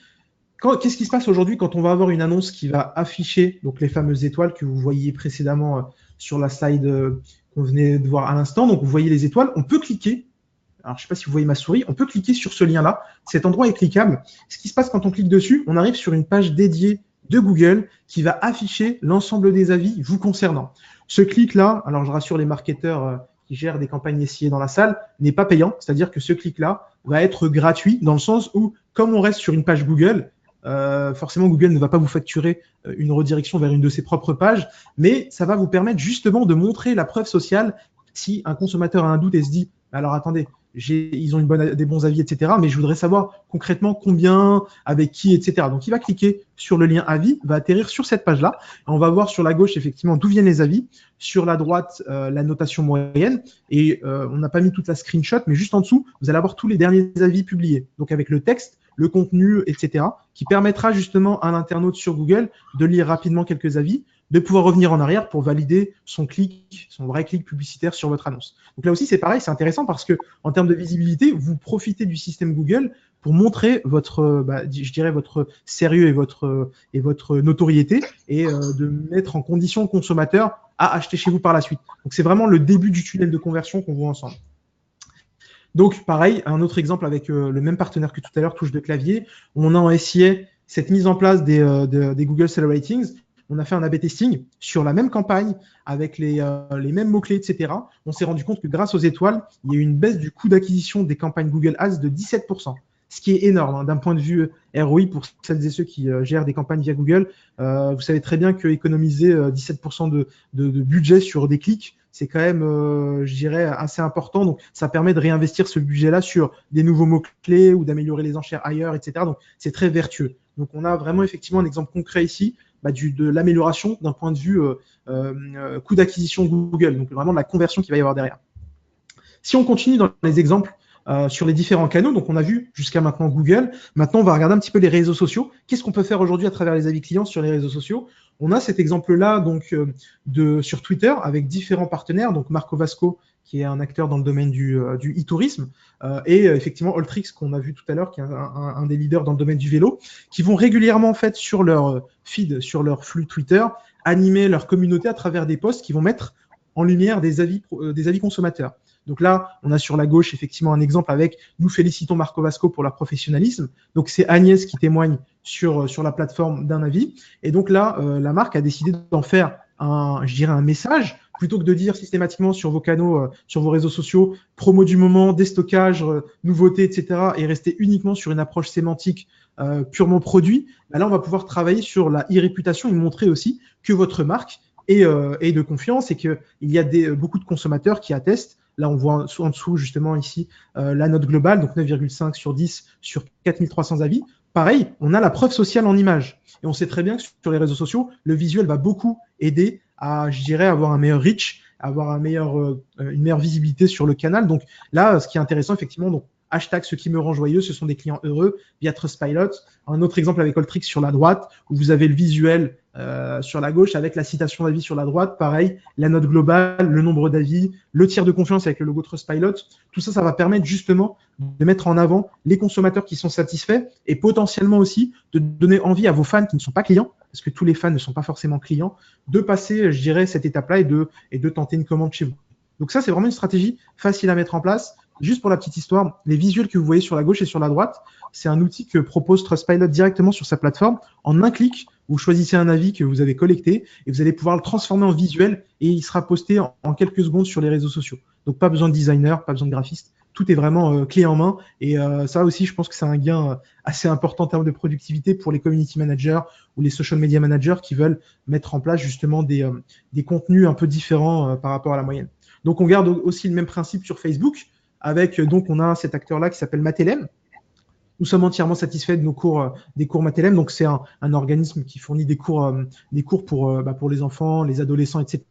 Speaker 1: Qu'est-ce qui se passe aujourd'hui quand on va avoir une annonce qui va afficher donc les fameuses étoiles que vous voyez précédemment sur la slide qu'on venait de voir à l'instant. Donc, vous voyez les étoiles. On peut cliquer. Alors, je ne sais pas si vous voyez ma souris. On peut cliquer sur ce lien-là. Cet endroit est cliquable. Ce qui se passe quand on clique dessus, on arrive sur une page dédiée de Google qui va afficher l'ensemble des avis vous concernant. Ce clic-là, alors je rassure les marketeurs qui gèrent des campagnes SIA dans la salle, n'est pas payant. C'est-à-dire que ce clic-là va être gratuit dans le sens où, comme on reste sur une page Google, forcément Google ne va pas vous facturer une redirection vers une de ses propres pages, mais ça va vous permettre justement de montrer la preuve sociale si un consommateur a un doute et se dit alors attendez, ils ont des bons avis, etc. Mais je voudrais savoir concrètement combien, avec qui, etc. Donc il va cliquer sur le lien avis, va atterrir sur cette page-là. On va voir sur la gauche effectivement d'où viennent les avis, sur la droite la notation moyenne, et on n'a pas mis toute la screenshot, mais juste en dessous, vous allez avoir tous les derniers avis publiés. Donc avec le texte, le contenu, etc., qui permettra justement à l'internaute sur Google de lire rapidement quelques avis, de pouvoir revenir en arrière pour valider son vrai clic publicitaire sur votre annonce. Donc là aussi, c'est pareil, c'est intéressant parce que en termes de visibilité, vous profitez du système Google pour montrer votre sérieux et votre notoriété et de mettre en condition le consommateur à acheter chez vous par la suite. Donc c'est vraiment le début du tunnel de conversion qu'on voit ensemble. Donc pareil, un autre exemple avec le même partenaire que tout à l'heure, touche de clavier. On a en SIA cette mise en place des Google Seller Ratings. On a fait un A/B testing sur la même campagne avec les mêmes mots-clés, etc. On s'est rendu compte que grâce aux étoiles, il y a eu une baisse du coût d'acquisition des campagnes Google Ads de 17%, ce qui est énorme d'un point de vue ROI pour celles et ceux qui gèrent des campagnes via Google. Vous savez très bien qu'économiser 17% de budget sur des clics, c'est quand même, je dirais, assez important. Donc, ça permet de réinvestir ce budget-là sur des nouveaux mots-clés ou d'améliorer les enchères ailleurs, etc. Donc, c'est très vertueux. Donc, on a vraiment effectivement un exemple concret ici de l'amélioration d'un point de vue coût d'acquisition Google, donc vraiment de la conversion qu'il va y avoir derrière. Si on continue dans les exemples sur les différents canaux, donc on a vu jusqu'à maintenant Google, maintenant on va regarder un petit peu les réseaux sociaux. Qu'est-ce qu'on peut faire aujourd'hui à travers les avis clients sur les réseaux sociaux? On a cet exemple-là donc sur Twitter avec différents partenaires, donc Marco Vasco qui est un acteur dans le domaine du e-tourisme, et effectivement Alltrix qu'on a vu tout à l'heure, qui est un des leaders dans le domaine du vélo, qui vont régulièrement en fait sur leur feed, sur leur flux Twitter, animer leur communauté à travers des posts qui vont mettre en lumière des avis consommateurs. Donc là, on a sur la gauche effectivement un exemple avec « Nous félicitons Marco Vasco pour leur professionnalisme ». Donc c'est Agnès qui témoigne sur la plateforme d'un avis. Et donc là, la marque a décidé d'en faire un message, plutôt que de dire systématiquement sur vos canaux, sur vos réseaux sociaux, promo du moment, déstockage, nouveautés, etc. et rester uniquement sur une approche sémantique purement produit. Là, on va pouvoir travailler sur la e-réputation et montrer aussi que votre marque est de confiance et qu'il y a beaucoup de consommateurs qui attestent. Là, on voit en dessous, justement, ici, la note globale, donc 9,5 sur 10 sur 4300 avis. Pareil, on a la preuve sociale en image. Et on sait très bien que sur les réseaux sociaux, le visuel va beaucoup aider à, je dirais, avoir un meilleur reach, avoir une meilleure visibilité sur le canal. Donc là, ce qui est intéressant, effectivement, donc hashtag ce qui me rend joyeux, ce sont des clients heureux via Trustpilot. Un autre exemple avec Alltrix sur la droite, où vous avez le visuel sur la gauche avec la citation d'avis sur la droite. Pareil, la note globale, le nombre d'avis, le tiers de confiance avec le logo Trustpilot. Tout ça, ça va permettre justement de mettre en avant les consommateurs qui sont satisfaits et potentiellement aussi de donner envie à vos fans qui ne sont pas clients, parce que tous les fans ne sont pas forcément clients, de passer, je dirais, cette étape-là et de tenter une commande chez vous. Donc ça, c'est vraiment une stratégie facile à mettre en place. Juste pour la petite histoire, les visuels que vous voyez sur la gauche et sur la droite, c'est un outil que propose Trustpilot directement sur sa plateforme. En un clic, vous choisissez un avis que vous avez collecté et vous allez pouvoir le transformer en visuel et il sera posté en quelques secondes sur les réseaux sociaux. Donc pas besoin de designer, pas besoin de graphiste, tout est vraiment clé en main. Et ça aussi, je pense que c'est un gain assez important en termes de productivité pour les community managers ou les social media managers qui veulent mettre en place justement des contenus un peu différents par rapport à la moyenne. Donc, on garde aussi le même principe sur Facebook avec, donc, on a cet acteur-là qui s'appelle Mathelem. Nous sommes entièrement satisfaits de nos cours, des cours Mathelem. Donc, c'est un organisme qui fournit des cours pour les enfants, les adolescents, etc.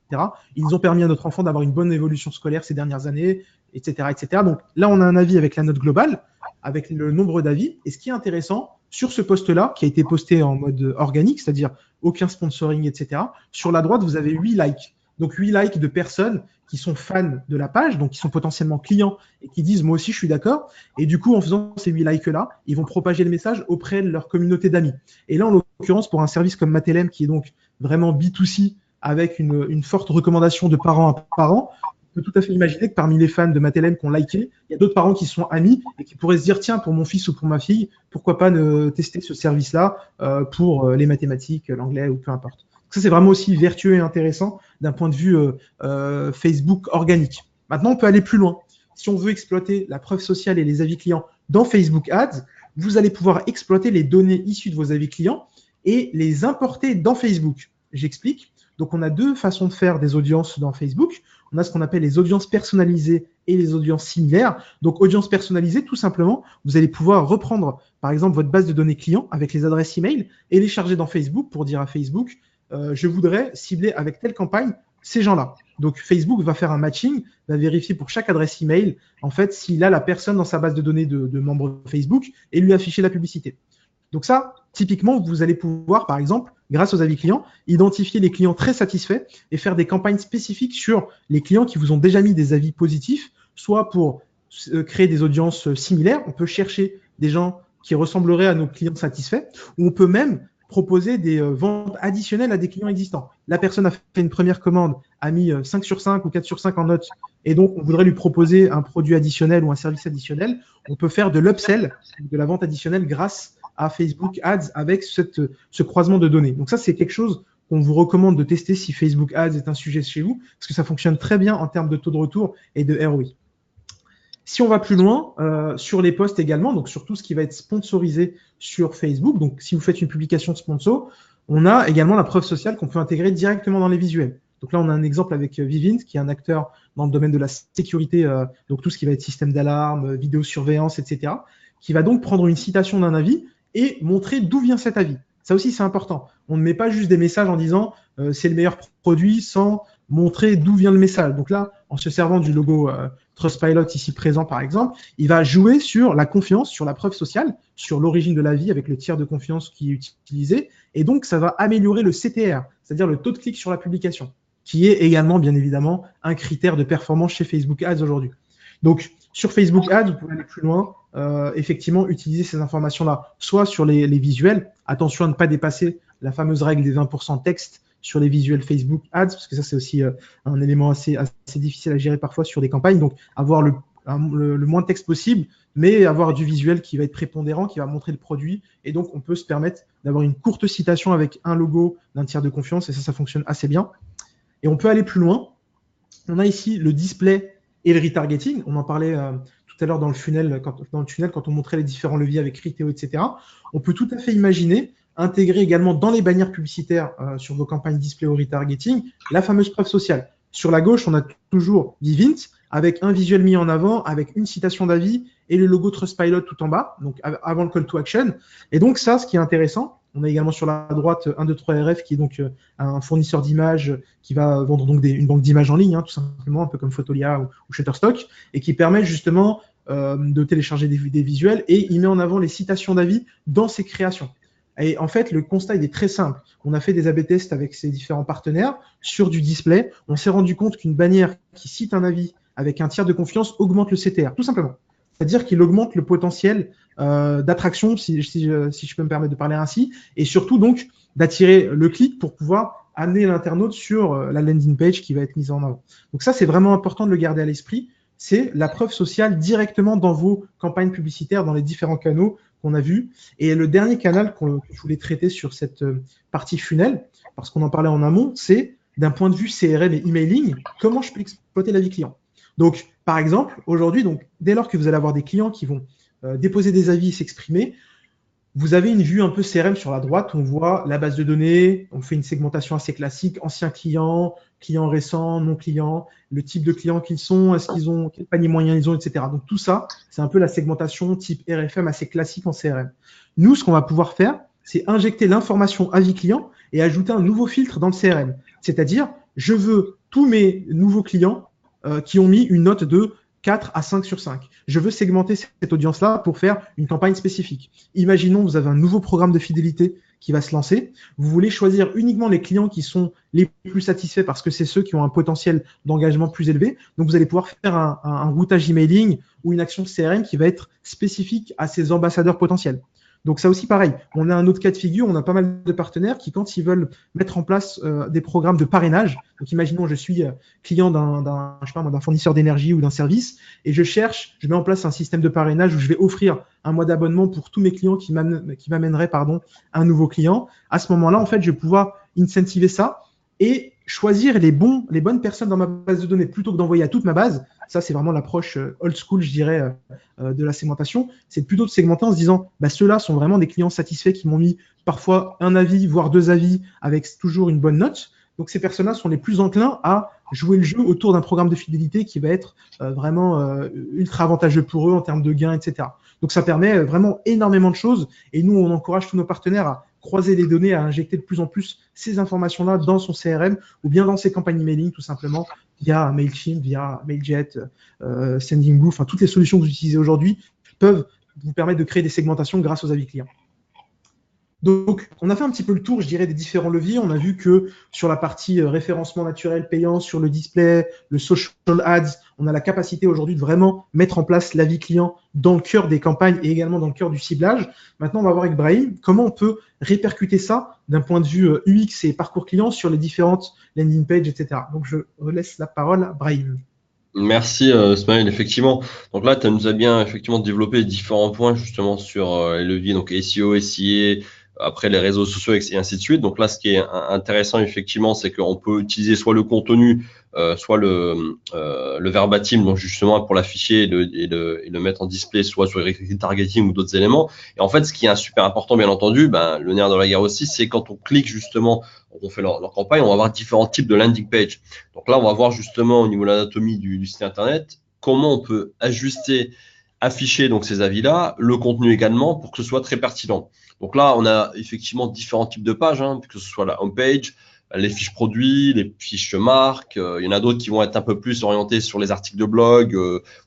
Speaker 1: Ils nous ont permis à notre enfant d'avoir une bonne évolution scolaire ces dernières années, etc., etc. Donc, là, on a un avis avec la note globale, avec le nombre d'avis. Et ce qui est intéressant, sur ce post-là, qui a été posté en mode organique, c'est-à-dire aucun sponsoring, etc., sur la droite, vous avez 8 likes. Donc, 8 likes de personnes qui sont fans de la page, donc qui sont potentiellement clients et qui disent « moi aussi, je suis d'accord ». Et du coup, en faisant ces 8 likes-là, ils vont propager le message auprès de leur communauté d'amis. Et là, en l'occurrence, pour un service comme Mathelem, qui est donc vraiment B2C, avec une forte recommandation de parents à parents, on peut tout à fait imaginer que parmi les fans de Mathelem qui ont liké, il y a d'autres parents qui sont amis et qui pourraient se dire « tiens, pour mon fils ou pour ma fille, pourquoi pas tester ce service-là pour les mathématiques, l'anglais ou peu importe ». Ça, c'est vraiment aussi vertueux et intéressant d'un point de vue Facebook organique. Maintenant, on peut aller plus loin. Si on veut exploiter la preuve sociale et les avis clients dans Facebook Ads, vous allez pouvoir exploiter les données issues de vos avis clients et les importer dans Facebook. J'explique. Donc, on a deux façons de faire des audiences dans Facebook. On a ce qu'on appelle les audiences personnalisées et les audiences similaires. Donc, audience personnalisée, tout simplement, vous allez pouvoir reprendre, par exemple, votre base de données clients avec les adresses email et les charger dans Facebook pour dire à Facebook je voudrais cibler avec telle campagne ces gens-là. Donc, Facebook va faire un matching, va vérifier pour chaque adresse email, en fait, s'il a la personne dans sa base de données de membres Facebook et lui afficher la publicité. Donc ça, typiquement, vous allez pouvoir, par exemple, grâce aux avis clients, identifier les clients très satisfaits et faire des campagnes spécifiques sur les clients qui vous ont déjà mis des avis positifs, soit pour créer des audiences similaires, on peut chercher des gens qui ressembleraient à nos clients satisfaits, ou on peut même proposer des ventes additionnelles à des clients existants. La personne a fait une première commande, a mis 5 sur 5 ou 4 sur 5 en notes, et donc on voudrait lui proposer un produit additionnel ou un service additionnel. On peut faire de l'upsell, de la vente additionnelle grâce à Facebook Ads avec ce croisement de données. Donc ça, c'est quelque chose qu'on vous recommande de tester si Facebook Ads est un sujet chez vous, parce que ça fonctionne très bien en termes de taux de retour et de ROI. Si on va plus loin, sur les posts également, donc sur tout ce qui va être sponsorisé sur Facebook, donc si vous faites une publication de sponsor, on a également la preuve sociale qu'on peut intégrer directement dans les visuels. Donc là, on a un exemple avec Vivint, qui est un acteur dans le domaine de la sécurité, donc tout ce qui va être système d'alarme, vidéosurveillance, etc., qui va donc prendre une citation d'un avis et montrer d'où vient cet avis. Ça aussi, c'est important. On ne met pas juste des messages en disant c'est le meilleur produit sans montrer d'où vient le message. Donc là, en se servant du logo Trustpilot ici présent, par exemple, il va jouer sur la confiance, sur la preuve sociale, sur l'origine de l'avis avec le tiers de confiance qui est utilisé. Et donc, ça va améliorer le CTR, c'est-à-dire le taux de clic sur la publication, qui est également, bien évidemment, un critère de performance chez Facebook Ads aujourd'hui. Donc, sur Facebook Ads, vous pouvez aller plus loin, effectivement, utiliser ces informations-là, soit sur les visuels. Attention à ne pas dépasser la fameuse règle des 20% texte sur les visuels Facebook Ads, parce que ça, c'est aussi un élément assez difficile à gérer parfois sur des campagnes. Donc, avoir le moins de texte possible, mais avoir du visuel qui va être prépondérant, qui va montrer le produit. Et donc, on peut se permettre d'avoir une courte citation avec un logo d'un tiers de confiance, et ça fonctionne assez bien. Et on peut aller plus loin. On a ici le display et le retargeting. On en parlait tout à l'heure dans le tunnel, quand on montrait les différents leviers avec Criteo, etc. On peut tout à fait imaginer intégrer également dans les bannières publicitaires sur vos campagnes display ou retargeting la fameuse preuve sociale. Sur la gauche, on a toujours Vivint avec un visuel mis en avant, avec une citation d'avis et le logo Trustpilot tout en bas, donc avant le call to action. Et donc ça, ce qui est intéressant, on a également sur la droite 123RF qui est donc un fournisseur d'images qui va vendre donc une banque d'images en ligne, tout simplement, un peu comme Photolia ou Shutterstock, et qui permet justement de télécharger des visuels, et il met en avant les citations d'avis dans ses créations. Et en fait, le constat, il est très simple. On a fait des A/B tests avec ces différents partenaires sur du display. On s'est rendu compte qu'une bannière qui cite un avis avec un tiers de confiance augmente le CTR, tout simplement. C'est-à-dire qu'il augmente le potentiel d'attraction, si je peux me permettre de parler ainsi, et surtout donc d'attirer le clic pour pouvoir amener l'internaute sur la landing page qui va être mise en avant. Donc ça, c'est vraiment important de le garder à l'esprit. C'est la preuve sociale directement dans vos campagnes publicitaires, dans les différents canaux qu'on a vus. Et le dernier canal que je voulais traiter sur cette partie funnel, parce qu'on en parlait en amont, c'est d'un point de vue CRM et emailing, comment je peux exploiter l'avis client. Donc, par exemple, aujourd'hui, donc, dès lors que vous allez avoir des clients qui vont déposer des avis et s'exprimer, vous avez une vue un peu CRM sur la droite. On voit la base de données, on fait une segmentation assez classique, anciens clients, clients récents, non clients, le type de clients qu'ils sont, est-ce qu'ils ont, quel panier moyen ils ont, etc. Donc tout ça, c'est un peu la segmentation type RFM assez classique en CRM. Nous, ce qu'on va pouvoir faire, c'est injecter l'information avis client et ajouter un nouveau filtre dans le CRM. C'est-à-dire, je veux tous mes nouveaux clients qui ont mis une note de 4 à 5 sur 5. Je veux segmenter cette audience-là pour faire une campagne spécifique. Imaginons, vous avez un nouveau programme de fidélité qui va se lancer. Vous voulez choisir uniquement les clients qui sont les plus satisfaits parce que c'est ceux qui ont un potentiel d'engagement plus élevé. Donc, vous allez pouvoir faire un routage emailing ou une action CRM qui va être spécifique à ces ambassadeurs potentiels. Donc ça aussi pareil, on a un autre cas de figure, on a pas mal de partenaires qui quand ils veulent mettre en place des programmes de parrainage, donc imaginons je suis client d'un fournisseur d'énergie ou d'un service et je mets en place un système de parrainage où je vais offrir un mois d'abonnement pour tous mes clients qui m'amèneraient un nouveau client. À ce moment-là, en fait, je vais pouvoir incentiver ça et choisir les bonnes personnes dans ma base de données plutôt que d'envoyer à toute ma base. Ça, c'est vraiment l'approche old school, je dirais, de la segmentation. C'est plutôt de segmenter en se disant, ceux-là sont vraiment des clients satisfaits qui m'ont mis parfois un avis, voire 2 avis avec toujours une bonne note. Donc, ces personnes-là sont les plus enclins à jouer le jeu autour d'un programme de fidélité qui va être vraiment ultra avantageux pour eux en termes de gains, etc. Donc, ça permet vraiment énormément de choses. Et nous, on encourage tous nos partenaires à croiser les données, à injecter de plus en plus ces informations-là dans son CRM ou bien dans ses campagnes emailing, tout simplement, via MailChimp, via Mailjet, Sendinblue, enfin, toutes les solutions que vous utilisez aujourd'hui peuvent vous permettre de créer des segmentations grâce aux avis clients. Donc, on a fait un petit peu le tour, je dirais, des différents leviers. On a vu que sur la partie référencement naturel payant, sur le display, le social ads, on a la capacité aujourd'hui de vraiment mettre en place l'avis client dans le cœur des campagnes et également dans le cœur du ciblage. Maintenant, on va voir avec Brahim comment on peut répercuter ça d'un point de vue UX et parcours client sur les différentes landing pages, etc. Donc, je laisse la parole à Brahim.
Speaker 2: Merci Smaïl, effectivement. Donc là, tu nous as bien effectivement développé différents points justement sur les leviers, donc SEO, SIA, après les réseaux sociaux et ainsi de suite. Donc là, ce qui est intéressant effectivement, c'est qu'on peut utiliser soit le contenu, soit le verbatim, donc justement pour l'afficher et le mettre en display, soit sur le retargeting ou d'autres éléments. Et en fait, ce qui est super important, bien entendu, le nerf de la guerre aussi, c'est quand on clique justement, on fait leur campagne, on va avoir différents types de landing page. Donc là, on va voir justement au niveau de l'anatomie du site internet comment on peut ajuster, afficher donc ces avis-là, le contenu également pour que ce soit très pertinent. Donc là, on a effectivement différents types de pages, que ce soit la home page, les fiches produits, les fiches marques. Il y en a d'autres qui vont être un peu plus orientés sur les articles de blog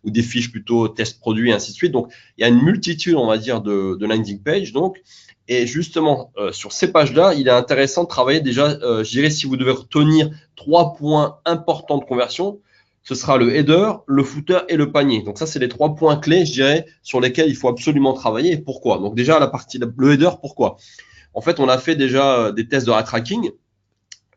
Speaker 2: ou des fiches plutôt test produits et ainsi de suite. Donc, il y a une multitude, on va dire, de landing page. Donc, et justement, sur ces pages-là, il est intéressant de travailler déjà, je dirais, si vous devez retenir 3 points importants de conversion, ce sera le header, le footer et le panier. Donc ça, c'est les 3 points clés, je dirais, sur lesquels il faut absolument travailler. Et pourquoi? Donc déjà, le header, pourquoi? En fait, on a fait déjà des tests de ray tracking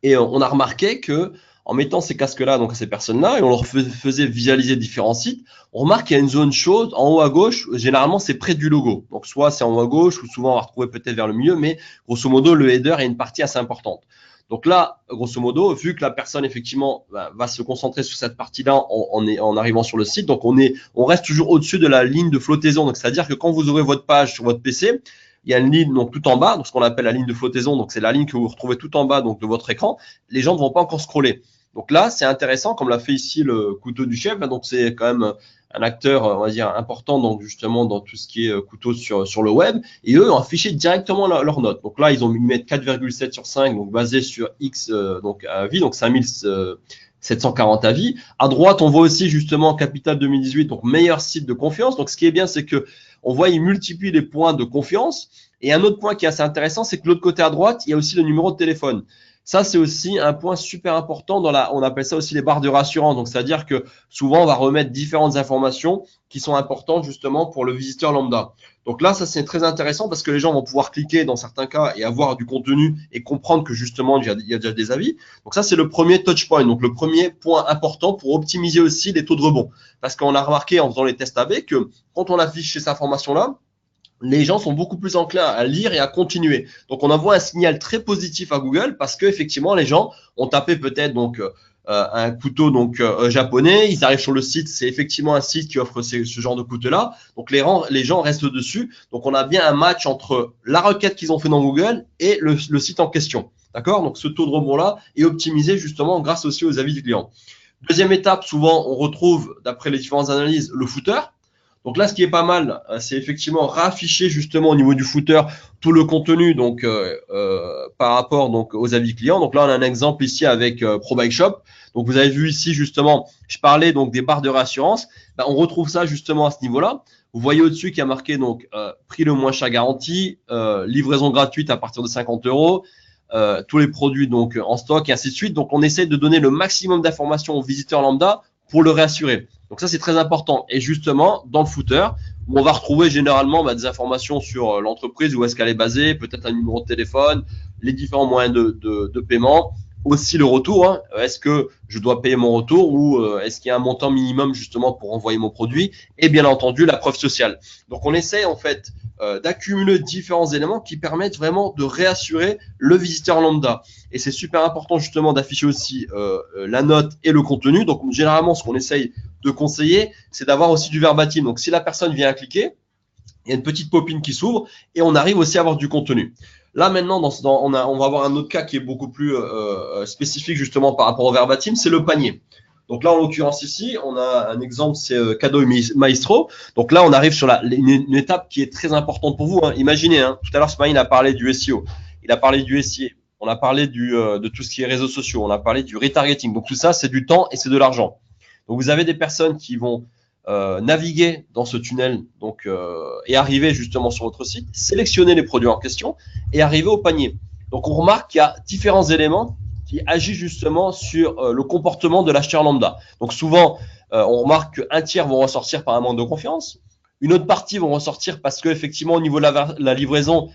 Speaker 2: et on a remarqué que en mettant ces casques-là, donc à ces personnes-là, et on leur faisait visualiser différents sites, on remarque qu'il y a une zone chaude en haut à gauche. Généralement, c'est près du logo. Donc soit c'est en haut à gauche, ou souvent on va retrouver peut-être vers le milieu, mais grosso modo, le header est une partie assez importante. Donc là, grosso modo, vu que la personne effectivement va se concentrer sur cette partie-là en arrivant sur le site, donc on reste toujours au-dessus de la ligne de flottaison. Donc c'est-à-dire que quand vous ouvrez votre page sur votre PC, il y a une ligne donc tout en bas, donc ce qu'on appelle la ligne de flottaison. Donc c'est la ligne que vous retrouvez tout en bas donc de votre écran. Les gens ne vont pas encore scroller. Donc là, c'est intéressant, comme l'a fait ici le couteau du chef. Donc c'est quand même un acteur, on va dire, important donc justement dans tout ce qui est couteau sur le web. Et eux ont affiché directement leur note. Donc là, ils ont mis 4,7 sur 5, donc basé sur X donc avis, donc 5740 avis. À droite, on voit aussi justement Capital 2018, donc meilleur site de confiance. Donc ce qui est bien, c'est que on voit il multiplie les points de confiance. Et un autre point qui est assez intéressant, c'est que de l'autre côté à droite, il y a aussi le numéro de téléphone. Ça, c'est aussi un point super important on appelle ça aussi les barres de rassurance. Donc, c'est-à-dire que souvent, on va remettre différentes informations qui sont importantes justement pour le visiteur lambda. Donc là, ça, c'est très intéressant parce que les gens vont pouvoir cliquer dans certains cas et avoir du contenu et comprendre que justement, il y a déjà des avis. Donc ça, c'est le premier touch point. Donc, le premier point important pour optimiser aussi les taux de rebond. Parce qu'on a remarqué en faisant les tests AB que quand on affiche ces informations-là, les gens sont beaucoup plus enclins à lire et à continuer. Donc, on envoie un signal très positif à Google parce que effectivement, les gens ont tapé peut-être donc un couteau donc japonais. Ils arrivent sur le site, c'est effectivement un site qui offre ce genre de couteau-là. Donc les gens restent dessus. Donc on a bien un match entre la requête qu'ils ont fait dans Google et le site en question. D'accord? Donc ce taux de rebond-là est optimisé justement grâce aussi aux avis du client. Deuxième étape, souvent on retrouve, d'après les différentes analyses, le footer. Donc là, ce qui est pas mal, c'est effectivement rafficher justement au niveau du footer tout le contenu donc par rapport donc aux avis clients. Donc là, on a un exemple ici avec ProBike Shop. Donc vous avez vu ici justement, je parlais donc des barres de réassurance. Ben, on retrouve ça justement à ce niveau-là. Vous voyez au-dessus qu'il y a marqué donc prix le moins cher garanti, livraison gratuite à partir de 50 €. Tous les produits donc en stock et ainsi de suite. Donc on essaie de donner le maximum d'informations aux visiteurs lambda pour le réassurer. Donc ça c'est très important. Et justement dans le footer où on va retrouver généralement des informations sur l'entreprise, où est-ce qu'elle est basée, peut-être un numéro de téléphone, les différents moyens de paiement, aussi le retour. Hein. Est-ce que je dois payer mon retour ou est-ce qu'il y a un montant minimum justement pour envoyer mon produit, et bien entendu la preuve sociale. Donc on essaie en fait d'accumuler différents éléments qui permettent vraiment de réassurer le visiteur lambda. Et c'est super important justement d'afficher aussi la note et le contenu. Donc généralement ce qu'on essaye de conseiller, c'est d'avoir aussi du verbatim. Donc si la personne vient à cliquer, il y a une petite pop-in qui s'ouvre et on arrive aussi à avoir du contenu. Là maintenant, on va avoir un autre cas qui est beaucoup plus spécifique justement par rapport au verbatim, c'est le panier. Donc là, en l'occurrence ici, on a un exemple, c'est Cadeau Maestro. Donc là, on arrive sur une étape qui est très importante pour vous. Hein. Imaginez, hein, tout à l'heure, Smaïl a parlé du SEO, il a parlé du SIA, on a parlé de tout ce qui est réseaux sociaux, on a parlé du retargeting. Donc tout ça, c'est du temps et c'est de l'argent. Donc vous avez des personnes qui vont naviguer dans ce tunnel donc et arriver justement sur votre site, sélectionner les produits en question et arriver au panier. Donc on remarque qu'il y a différents éléments qui agissent justement sur le comportement de l'acheteur lambda. Donc souvent, on remarque qu'un tiers vont ressortir par un manque de confiance. Une autre partie vont ressortir parce que effectivement au niveau de la livraison,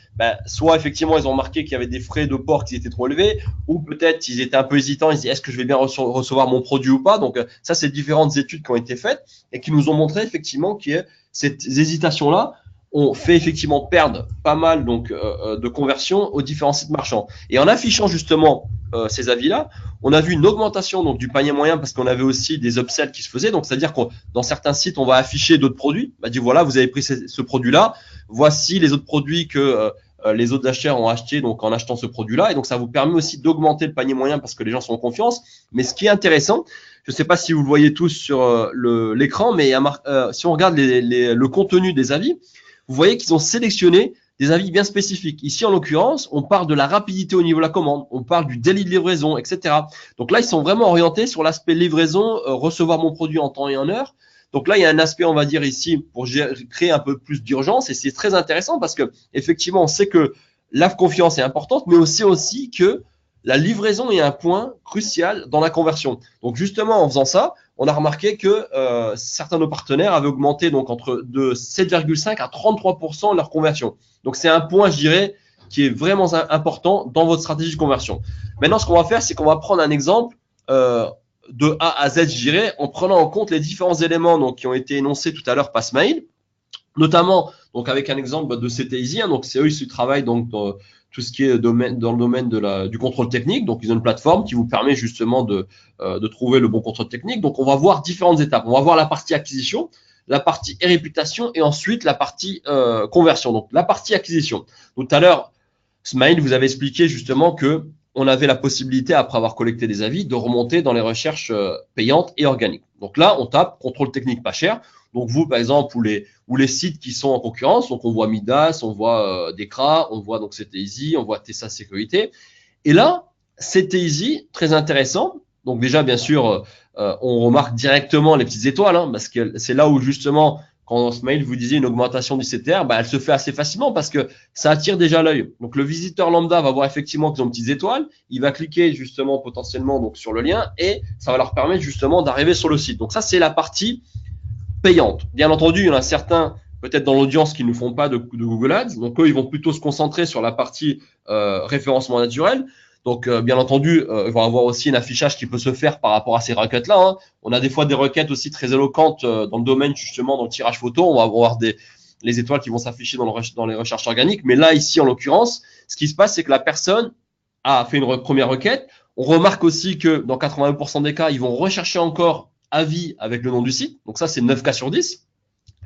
Speaker 2: soit effectivement ils ont remarqué qu'il y avait des frais de port qui étaient trop élevés, ou peut-être ils étaient un peu hésitants, ils se disent est-ce que je vais bien recevoir mon produit ou pas. Donc ça c'est différentes études qui ont été faites et qui nous ont montré effectivement que ces hésitations-là ont fait effectivement perdre pas mal donc de conversions aux différents sites marchands. Et en affichant justement ces avis-là, on a vu une augmentation donc du panier moyen parce qu'on avait aussi des upsells qui se faisaient. Donc c'est-à-dire que dans certains sites, on va afficher d'autres produits. On va dire voilà, vous avez pris ce produit-là, voici les autres produits que les autres acheteurs ont acheté donc en achetant ce produit-là. Et donc ça vous permet aussi d'augmenter le panier moyen parce que les gens sont en confiance. Mais ce qui est intéressant, je ne sais pas si vous le voyez tous sur l'écran, mais si on regarde le contenu des avis, vous voyez qu'ils ont sélectionné des avis bien spécifiques. Ici, en l'occurrence, on parle de la rapidité au niveau de la commande, on parle du délai de livraison, etc. Donc là, ils sont vraiment orientés sur l'aspect livraison, recevoir mon produit en temps et en heure. Donc là, il y a un aspect, on va dire ici, pour créer un peu plus d'urgence, et c'est très intéressant parce que effectivement, on sait que la confiance est importante, mais aussi que la livraison est un point crucial dans la conversion. Donc justement, en faisant ça, on a remarqué que certains de nos partenaires avaient augmenté donc de 7,5 à 33% leur conversion. Donc c'est un point, je dirais, qui est vraiment important dans votre stratégie de conversion. Maintenant, ce qu'on va faire, c'est qu'on va prendre un exemple de A à Z, je dirais, en prenant en compte les différents éléments donc, qui ont été énoncés tout à l'heure par Smaïl, notamment donc avec un exemple de CTIZ. Hein, donc c'est eux qui travaillent donc dans tout ce qui est dans le domaine du contrôle technique. Donc ils ont une plateforme qui vous permet justement de trouver le bon contrôle technique. Donc on va voir différentes étapes. On va voir la partie acquisition, la partie réputation et ensuite la partie conversion. Donc la partie acquisition. Donc, tout à l'heure, Smaïl vous avait expliqué justement que on avait la possibilité, après avoir collecté des avis, de remonter dans les recherches payantes et organiques. Donc là, on tape contrôle technique pas cher. Donc vous, par exemple, ou les sites qui sont en concurrence, donc on voit Midas, on voit Decra, on voit donc CTIZ, on voit Tessa Sécurité. Et là, CTIZ, très intéressant. Donc déjà, bien sûr, on remarque directement les petites étoiles, hein, parce que c'est là où justement, quand Smaïl vous disait une augmentation du CTR, elle se fait assez facilement parce que ça attire déjà l'œil. Donc le visiteur lambda va voir effectivement qu'ils ont petites étoiles, il va cliquer justement potentiellement donc sur le lien et ça va leur permettre justement d'arriver sur le site. Donc ça, c'est la partie payante. Bien entendu, il y en a certains peut-être dans l'audience qui ne font pas de Google Ads. Donc eux, ils vont plutôt se concentrer sur la partie référencement naturel. Donc bien entendu, il va y avoir aussi un affichage qui peut se faire par rapport à ces requêtes-là. Hein. On a des fois des requêtes aussi très éloquentes dans le domaine justement dans le tirage photo. On va avoir les étoiles qui vont s'afficher dans les recherches organiques. Mais là, ici, en l'occurrence, ce qui se passe, c'est que la personne a fait une première requête. On remarque aussi que dans 80% des cas, ils vont rechercher encore avis avec le nom du site. Donc ça, c'est 9 cas sur 10.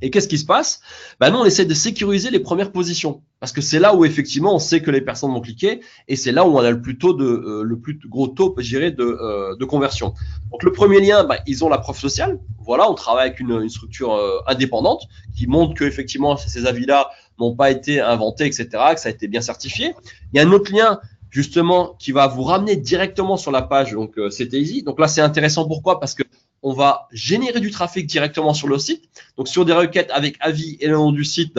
Speaker 2: Et qu'est-ce qui se passe? Nous, on essaie de sécuriser les premières positions parce que c'est là où effectivement on sait que les personnes vont cliquer et c'est là où on a le plus gros taux, je dirais, de conversion. Donc le premier lien, ils ont la preuve sociale. Voilà, on travaille avec une structure indépendante qui montre que effectivement ces avis-là n'ont pas été inventés, etc., que ça a été bien certifié. Il y a un autre lien justement qui va vous ramener directement sur la page. Donc c'était easy. Donc là, c'est intéressant. Pourquoi? Parce que on va générer du trafic directement sur le site. Donc, sur des requêtes avec avis et le nom du site,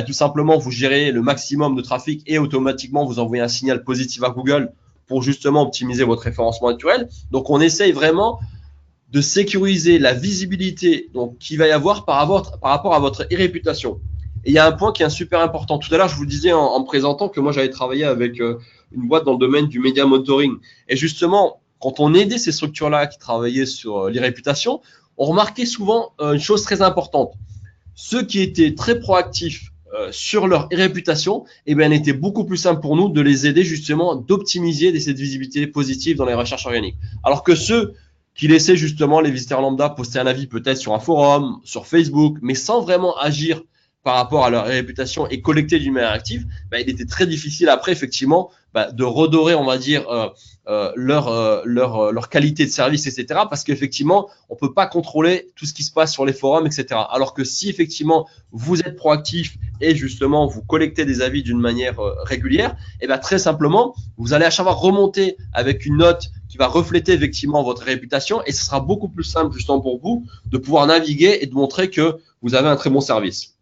Speaker 2: tout simplement, vous gérez le maximum de trafic et automatiquement, vous envoyez un signal positif à Google pour justement optimiser votre référencement naturel. Donc, on essaye vraiment de sécuriser la visibilité qu'il va y avoir par rapport à votre réputation. Et il y a un point qui est super important. Tout à l'heure, je vous disais en me présentant que moi, j'avais travaillé avec une boîte dans le domaine du media monitoring. Et justement, quand on aidait ces structures-là qui travaillaient sur les réputations, on remarquait souvent une chose très importante. Ceux qui étaient très proactifs sur leur réputation, il était beaucoup plus simple pour nous de les aider justement d'optimiser cette visibilité positive dans les recherches organiques. Alors que ceux qui laissaient justement les visiteurs lambda poster un avis peut-être sur un forum, sur Facebook, mais sans vraiment agir par rapport à leur réputation et collecter d'une manière active, il était très difficile après effectivement de redorer, on va dire, leur qualité de service, etc. Parce qu'effectivement, on peut pas contrôler tout ce qui se passe sur les forums, etc. Alors que si effectivement vous êtes proactif et justement vous collectez des avis d'une manière régulière, très simplement, vous allez à chaque fois remonter avec une note qui va refléter effectivement votre réputation et ce sera beaucoup plus simple justement pour vous de pouvoir naviguer et de montrer que vous avez un très bon service.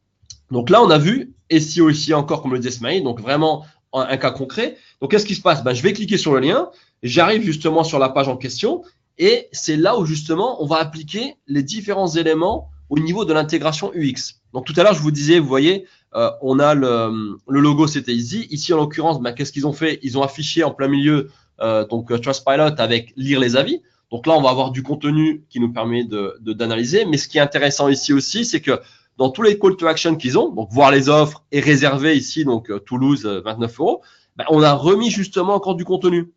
Speaker 2: Donc là, on a vu SEO ici encore, comme le disait Smaïl, donc vraiment un cas concret. Donc, qu'est-ce qui se passe? Je vais cliquer sur le lien, j'arrive justement sur la page en question et c'est là où justement on va appliquer les différents éléments au niveau de l'intégration UX. Donc, tout à l'heure, je vous disais, vous voyez, on a le logo, c'était easy. Ici, en l'occurrence, qu'est-ce qu'ils ont fait? Ils ont affiché en plein milieu Trustpilot avec lire les avis. Donc là, on va avoir du contenu qui nous permet d'analyser. Mais ce qui est intéressant ici aussi, c'est que dans tous les call to action qu'ils ont, donc voir les offres et réserver ici, donc Toulouse, 29 €, on a remis justement encore du contenu.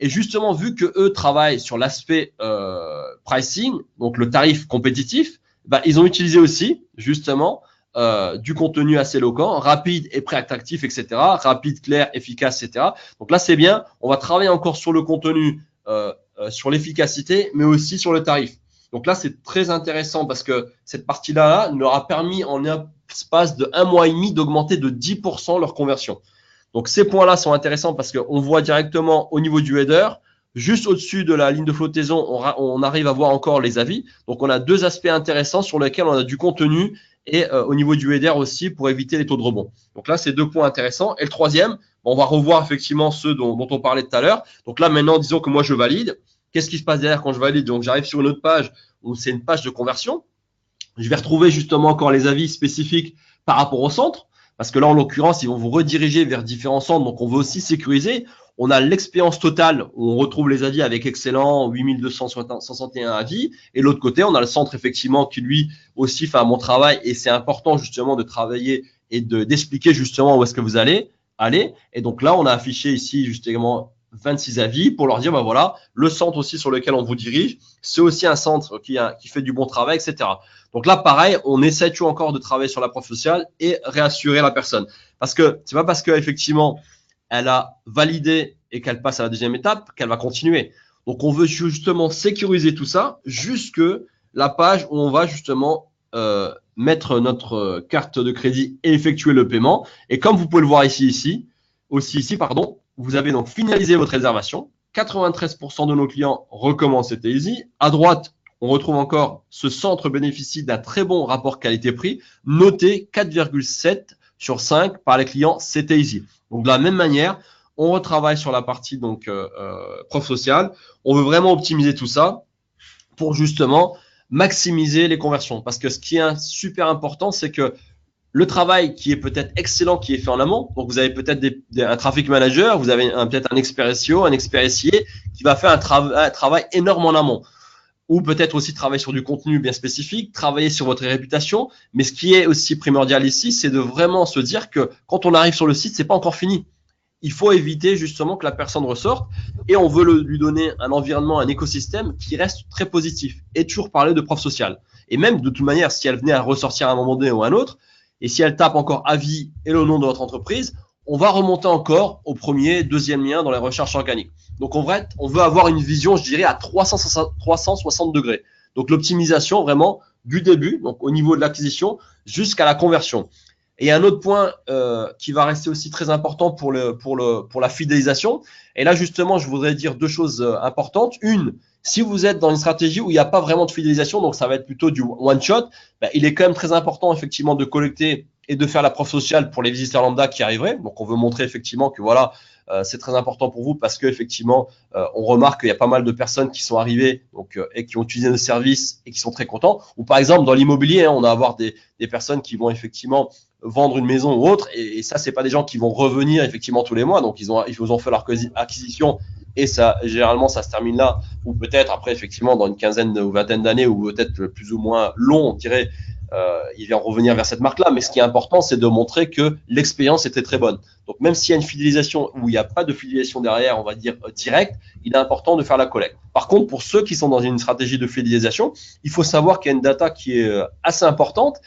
Speaker 2: Et justement, vu que eux travaillent sur l'aspect pricing, donc le tarif compétitif, ils ont utilisé aussi justement du contenu assez éloquent, rapide et préattractif, etc. Rapide, clair, efficace, etc. Donc là, c'est bien. On va travailler encore sur le contenu, sur l'efficacité, mais aussi sur le tarif. Donc là, c'est très intéressant parce que cette partie-là leur a permis en un espace de 1 mois et demi d'augmenter de 10% leur conversion. Donc ces points-là sont intéressants parce qu'on voit directement au niveau du header, juste au-dessus de la ligne de flottaison, on arrive à voir encore les avis. Donc on a deux aspects intéressants sur lesquels on a du contenu et au niveau du header aussi pour éviter les taux de rebond. Donc là, c'est deux points intéressants. Et le troisième, on va revoir effectivement ceux dont on parlait tout à l'heure. Donc là, maintenant, disons que moi, je valide. Qu'est-ce qui se passe derrière quand je valide? Donc, j'arrive sur une autre page où c'est une page de conversion. Je vais retrouver justement encore les avis spécifiques par rapport au centre. Parce que là, en l'occurrence, ils vont vous rediriger vers différents centres. Donc, on veut aussi sécuriser. On a l'expérience totale où on retrouve les avis avec excellent, 8261 avis. Et l'autre côté, on a le centre effectivement qui lui aussi fait un bon travail. Et c'est important justement de travailler et d'expliquer justement où est-ce que vous allez aller. Et donc là, on a affiché ici justement 26 avis pour leur dire, voilà, le centre aussi sur lequel on vous dirige, c'est aussi un centre qui fait du bon travail, etc. Donc là, pareil, on essaie toujours encore de travailler sur la preuve sociale et réassurer la personne. Parce que c'est pas parce qu'effectivement, elle a validé et qu'elle passe à la deuxième étape qu'elle va continuer. Donc, on veut justement sécuriser tout ça jusque la page où on va justement mettre notre carte de crédit et effectuer le paiement. Et comme vous pouvez le voir ici, vous avez donc finalisé votre réservation. 93% de nos clients recommandent c'était easy. À droite, on retrouve encore ce centre bénéficie d'un très bon rapport qualité-prix, noté 4,7 sur 5 par les clients c'était easy. Donc de la même manière, on retravaille sur la partie preuve sociale. On veut vraiment optimiser tout ça pour justement maximiser les conversions. Parce que ce qui est super important, c'est que le travail qui est peut-être excellent, qui est fait en amont, donc vous avez peut-être un traffic manager, vous avez peut-être un expert SEO, un expert SIA qui va faire un travail énorme en amont. Ou peut-être aussi travailler sur du contenu bien spécifique, travailler sur votre réputation. Mais ce qui est aussi primordial ici, c'est de vraiment se dire que quand on arrive sur le site, c'est pas encore fini. il faut éviter justement que la personne ressorte et on veut lui donner un environnement, un écosystème qui reste très positif et toujours parler de preuve sociale. Et même de toute manière, si elle venait à ressortir à un moment donné ou à un autre, et si elle tape encore avis et le nom de votre entreprise, on va remonter encore au premier, deuxième lien dans les recherches organiques. Donc en vrai, on veut avoir une vision, je dirais, à 360 degrés. Donc l'optimisation vraiment du début, donc au niveau de l'acquisition, jusqu'à la conversion. Et un autre point qui va rester aussi très important pour la fidélisation. Et là, justement, je voudrais dire deux choses importantes. Une, si vous êtes dans une stratégie où il n'y a pas vraiment de fidélisation, donc ça va être plutôt du one shot, ben, il est quand même très important effectivement de collecter et de faire la preuve sociale pour les visiteurs lambda qui arriveraient. Donc, on veut montrer effectivement que voilà, c'est très important pour vous parce que effectivement, on remarque qu'il y a pas mal de personnes qui sont arrivées donc, et qui ont utilisé nos services et qui sont très contents. Ou par exemple, dans l'immobilier, hein, on va avoir des personnes qui vont effectivement vendre une maison ou autre, et ça, c'est pas des gens qui vont revenir effectivement tous les mois. Donc, ils vous ont fait leur acquisition. Et ça, généralement, ça se termine là, ou peut-être après, effectivement, dans une quinzaine ou vingtaine d'années, ou peut-être plus ou moins long, on dirait, il vient revenir vers cette marque-là. Mais ce qui est important, c'est de montrer que l'expérience était très bonne. Donc, même s'il y a une fidélisation où il n'y a pas de fidélisation derrière, on va dire directe, il est important de faire la collecte. Par contre, pour ceux qui sont dans une stratégie de fidélisation, il faut savoir qu'il y a une data qui est assez importante.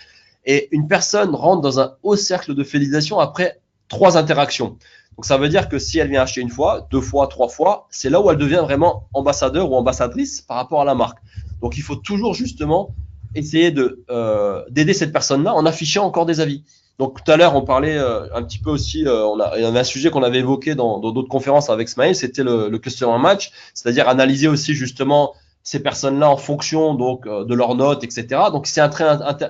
Speaker 2: Et une personne rentre dans un haut cercle de fidélisation après 3 interactions. Donc, ça veut dire que si elle vient acheter une fois, 2 fois, 3 fois, c'est là où elle devient vraiment ambassadeur ou ambassadrice par rapport à la marque. Donc, il faut toujours justement essayer d'aider cette personne-là en affichant encore des avis. Donc, tout à l'heure, on parlait un petit peu aussi, il y avait un sujet qu'on avait évoqué dans d'autres conférences avec Smaïl, c'était le customer match, c'est-à-dire analyser aussi justement ces personnes-là en fonction donc de leurs notes, etc. Donc, c'est très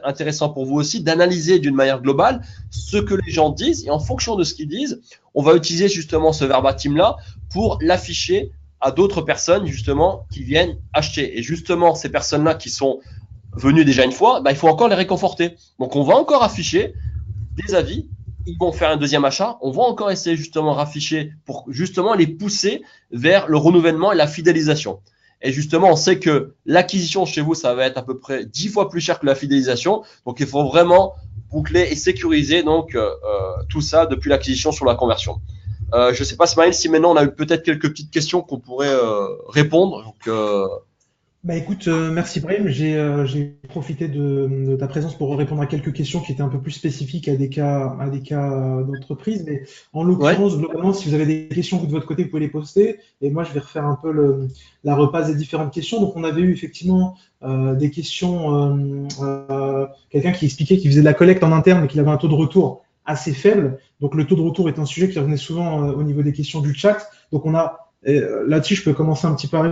Speaker 2: intéressant pour vous aussi d'analyser d'une manière globale ce que les gens disent et en fonction de ce qu'ils disent, on va utiliser justement ce verbatim-là pour l'afficher à d'autres personnes justement qui viennent acheter. Et justement, ces personnes-là qui sont venues déjà une fois, bah, il faut encore les réconforter. Donc, on va encore afficher des avis. Ils vont faire un deuxième achat. On va encore essayer justement de rafficher pour justement les pousser vers le renouvellement et la fidélisation. Et justement, on sait que l'acquisition chez vous, ça va être à peu près 10 fois plus cher que la fidélisation. Donc, il faut vraiment boucler et sécuriser donc tout ça depuis l'acquisition sur la conversion. Je ne sais pas, Smaïl, si maintenant on a eu peut-être quelques petites questions qu'on pourrait répondre. Donc,
Speaker 1: Bah écoute, merci Brahim. J'ai profité de ta présence pour répondre à quelques questions qui étaient un peu plus spécifiques à des cas d'entreprise. Mais en
Speaker 2: ouais.
Speaker 1: l'occurrence, globalement, si vous avez des questions vous de votre côté, vous pouvez les poster. Et moi, je vais refaire un peu la repasse des différentes questions. Donc, on avait eu effectivement des questions. Quelqu'un qui expliquait qu'il faisait de la collecte en interne, mais qu'il avait un taux de retour assez faible. Donc, le taux de retour est un sujet qui revenait souvent au niveau des questions du chat. Donc, on a là-dessus, je peux commencer un petit peu à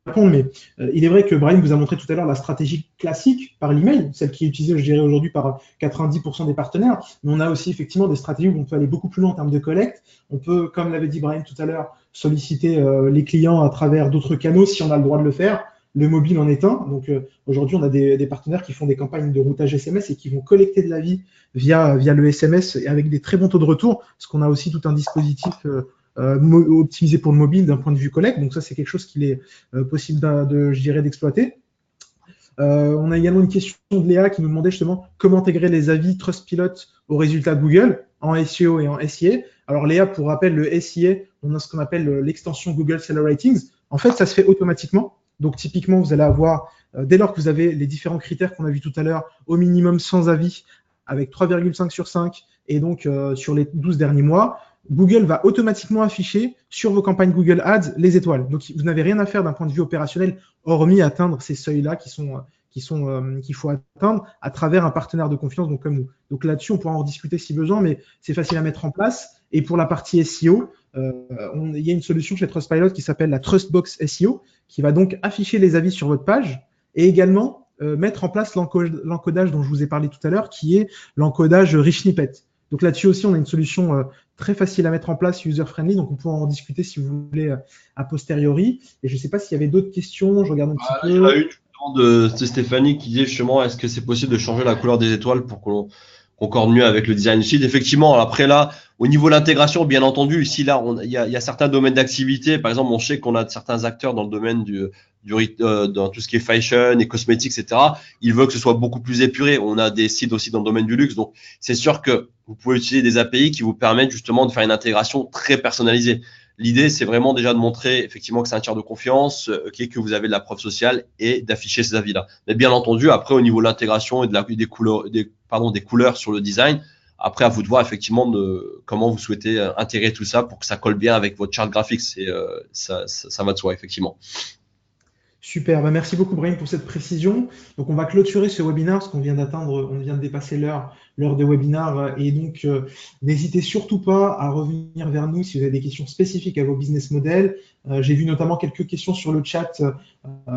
Speaker 1: répondre, mais il est vrai que Brahim vous a montré tout à l'heure la stratégie classique par l'email, celle qui est utilisée, je dirais, aujourd'hui par 90% des partenaires, mais on a aussi effectivement des stratégies où on peut aller beaucoup plus loin en termes de collecte. On peut, comme l'avait dit Brahim tout à l'heure, solliciter les clients à travers d'autres canaux si on a le droit de le faire. Le mobile en est un. Donc aujourd'hui, on a des partenaires qui font des campagnes de routage SMS et qui vont collecter de l'avis via le SMS et avec des très bons taux de retour, parce qu'on a aussi tout un dispositif optimisé pour le mobile d'un point de vue collecte. Donc ça, c'est quelque chose qu'il est possible je dirais, d'exploiter. On a également une question de Léa qui nous demandait justement comment intégrer les avis Trustpilot aux résultats Google en SEO et en SIA. Alors Léa, pour rappel, le SIA, on a ce qu'on appelle l'extension Google Seller Ratings. En fait, ça se fait automatiquement. Donc typiquement, vous allez avoir, dès lors que vous avez les différents critères qu'on a vus tout à l'heure, au minimum sans avis, avec 3,5 sur 5, et donc sur les 12 derniers mois, Google va automatiquement afficher sur vos campagnes Google Ads les étoiles. Donc, vous n'avez rien à faire d'un point de vue opérationnel, hormis atteindre ces seuils-là qu'il faut atteindre à travers un partenaire de confiance, donc comme nous. Donc là-dessus, on pourra en discuter si besoin, mais c'est facile à mettre en place. Et pour la partie SEO, il y a une solution chez Trustpilot qui s'appelle la Trustbox SEO, qui va donc afficher les avis sur votre page et également mettre en place l'encodage dont je vous ai parlé tout à l'heure, qui est l'encodage Rich Snippet. Donc là-dessus aussi, on a une solution très facile à mettre en place, user-friendly, donc on pourra en discuter si vous voulez a posteriori. Et je ne sais pas s'il y avait d'autres questions, je regarde un petit peu.
Speaker 2: Il y a eu de Stéphanie qui disait justement est-ce que c'est possible de changer la couleur des étoiles pour qu'on concorde mieux avec le design du site. Effectivement, après là, au niveau de l'intégration, bien entendu, ici là, il y a certains domaines d'activité. Par exemple, on sait qu'on a certains acteurs dans le domaine du dans tout ce qui est fashion et cosmétiques, etc. Il veut que ce soit beaucoup plus épuré. On a des sites aussi dans le domaine du luxe. Donc, c'est sûr que vous pouvez utiliser des API qui vous permettent justement de faire une intégration très personnalisée. L'idée, c'est vraiment déjà de montrer effectivement que c'est un tiers de confiance, que vous avez de la preuve sociale et d'afficher ces avis-là. Mais bien entendu, après, au niveau de l'intégration et des couleurs sur le design, après, à vous de voir effectivement comment vous souhaitez intégrer tout ça pour que ça colle bien avec votre charte graphique. Ça va de soi, effectivement.
Speaker 1: Super, merci beaucoup Brahim pour cette précision. Donc on va clôturer ce webinaire parce qu'on vient on vient de dépasser l'heure de webinaire et donc n'hésitez surtout pas à revenir vers nous si vous avez des questions spécifiques à vos business models. J'ai vu notamment quelques questions sur le chat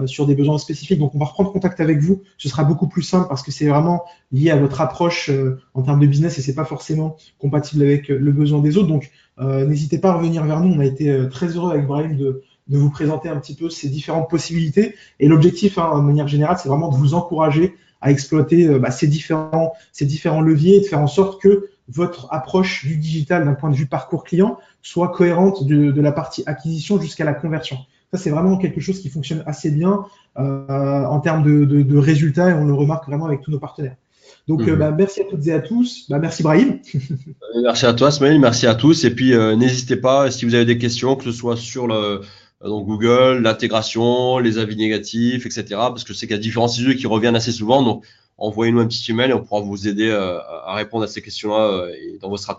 Speaker 1: sur des besoins spécifiques, donc on va reprendre contact avec vous. Ce sera beaucoup plus simple parce que c'est vraiment lié à votre approche en termes de business et c'est pas forcément compatible avec le besoin des autres. Donc n'hésitez pas à revenir vers nous. On a été très heureux avec Brahim de vous présenter un petit peu ces différentes possibilités. Et l'objectif, de manière générale, c'est vraiment de vous encourager à exploiter ces différents leviers et de faire en sorte que votre approche du digital d'un point de vue parcours client soit cohérente de la partie acquisition jusqu'à la conversion. Ça, c'est vraiment quelque chose qui fonctionne assez bien en termes de résultats et on le remarque vraiment avec tous nos partenaires. Donc, merci à toutes et à tous. Merci Brahim.
Speaker 2: Merci à toi, Smaïl. Merci à tous. Et puis, n'hésitez pas, si vous avez des questions, que ce soit sur donc Google, l'intégration, les avis négatifs, etc. Parce que je sais qu'il y a différents sujets qui reviennent assez souvent. Donc, envoyez-nous un petit email et on pourra vous aider à répondre à ces questions-là et dans vos stratégies.